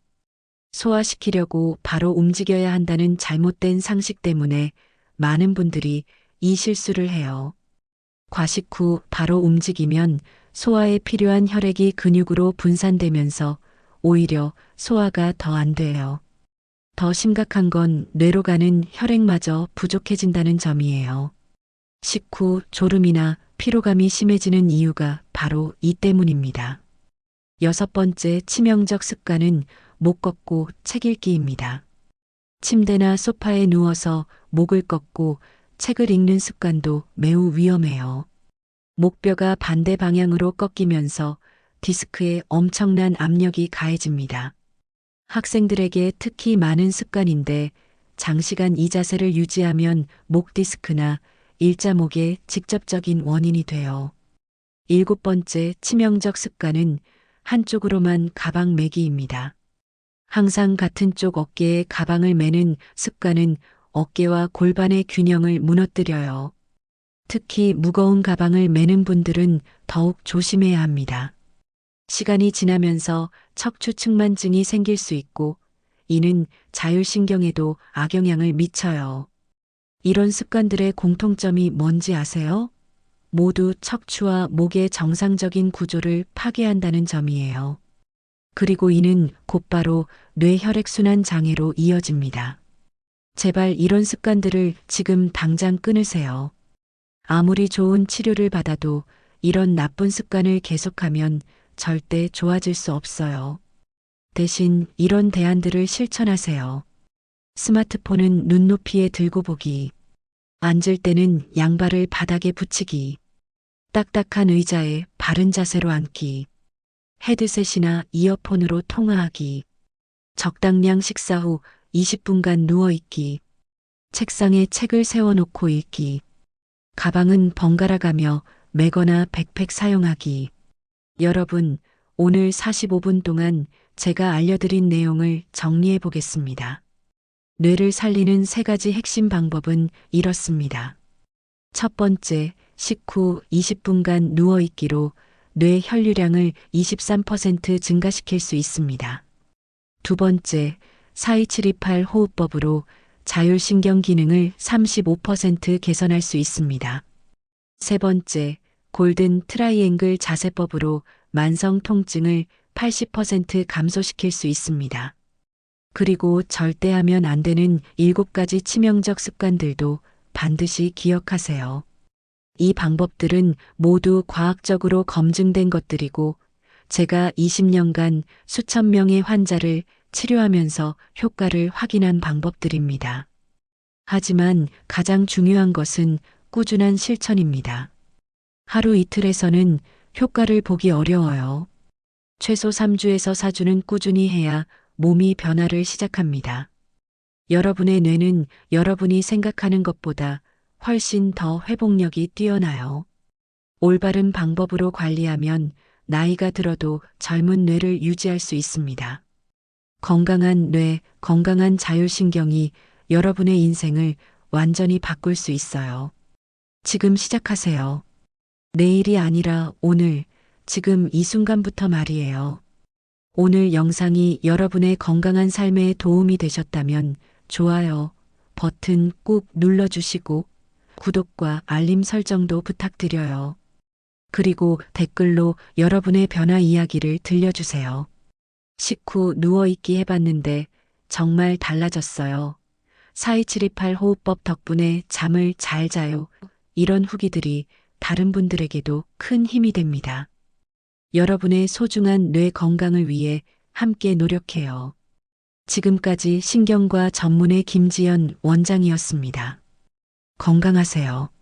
소화시키려고 바로 움직여야 한다는 잘못된 상식 때문에 많은 분들이 이 실수를 해요. 과식 후 바로 움직이면 소화에 필요한 혈액이 근육으로 분산되면서 오히려 소화가 더 안 돼요. 더 심각한 건 뇌로 가는 혈액마저 부족해진다는 점이에요. 식후 졸음이나 피로감이 심해지는 이유가 바로 이 때문입니다. 여섯 번째 치명적 습관은 목 꺾고 책 읽기입니다. 침대나 소파에 누워서 목을 꺾고 책을 읽는 습관도 매우 위험해요. 목뼈가 반대 방향으로 꺾이면서 디스크에 엄청난 압력이 가해집니다. 학생들에게 특히 많은 습관인데 장시간 이 자세를 유지하면 목 디스크나 일자목의 직접적인 원인이 돼요. 일곱 번째 치명적 습관은 한쪽으로만 가방 매기입니다. 항상 같은 쪽 어깨에 가방을 매는 습관은 어깨와 골반의 균형을 무너뜨려요. 특히 무거운 가방을 매는 분들은 더욱 조심해야 합니다. 시간이 지나면서 척추 측만증이 생길 수 있고 이는 자율신경에도 악영향을 미쳐요. 이런 습관들의 공통점이 뭔지 아세요? 모두 척추와 목의 정상적인 구조를 파괴한다는 점이에요. 그리고 이는 곧바로 뇌혈액순환 장애로 이어집니다. 제발 이런 습관들을 지금 당장 끊으세요. 아무리 좋은 치료를 받아도 이런 나쁜 습관을 계속하면 절대 좋아질 수 없어요. 대신 이런 대안들을 실천하세요. 스마트폰은 눈높이에 들고 보기. 앉을 때는 양발을 바닥에 붙이기. 딱딱한 의자에 바른 자세로 앉기. 헤드셋이나 이어폰으로 통화하기. 적당량 식사 후 20분간 누워있기. 책상에 책을 세워놓고 읽기. 가방은 번갈아 가며 매거나 백팩 사용하기. 여러분, 오늘 45분 동안 제가 알려드린 내용을 정리해 보겠습니다. 뇌를 살리는 3가지 핵심 방법은 이렇습니다. 첫 번째, 식후 20분간 누워있기로 뇌 혈류량을 23% 증가시킬 수 있습니다. 두 번째, 42728 호흡법으로 자율신경 기능을 35% 개선할 수 있습니다. 세 번째, 골든 트라이앵글 자세법으로 만성 통증을 80% 감소시킬 수 있습니다. 그리고 절대 하면 안 되는 7가지 치명적 습관들도 반드시 기억하세요. 이 방법들은 모두 과학적으로 검증된 것들이고 제가 20년간 수천 명의 환자를 치료하면서 효과를 확인한 방법들입니다. 하지만 가장 중요한 것은 꾸준한 실천입니다. 하루 이틀에서는 효과를 보기 어려워요. 최소 3주에서 4주는 꾸준히 해야 몸이 변화를 시작합니다. 여러분의 뇌는 여러분이 생각하는 것보다 훨씬 더 회복력이 뛰어나요. 올바른 방법으로 관리하면 나이가 들어도 젊은 뇌를 유지할 수 있습니다. 건강한 뇌, 건강한 자율신경이 여러분의 인생을 완전히 바꿀 수 있어요. 지금 시작하세요. 내일이 아니라 오늘, 지금 이 순간부터 말이에요. 오늘 영상이 여러분의 건강한 삶에 도움이 되셨다면 좋아요 버튼 꾹 눌러주시고 구독과 알림 설정도 부탁드려요. 그리고 댓글로 여러분의 변화 이야기를 들려주세요. 식후 누워있기 해봤는데 정말 달라졌어요. 42728 호흡법 덕분에 잠을 잘 자요. 이런 후기들이 다른 분들에게도 큰 힘이 됩니다. 여러분의 소중한 뇌 건강을 위해 함께 노력해요. 지금까지 신경과 전문의 김지연 원장이었습니다. 건강하세요.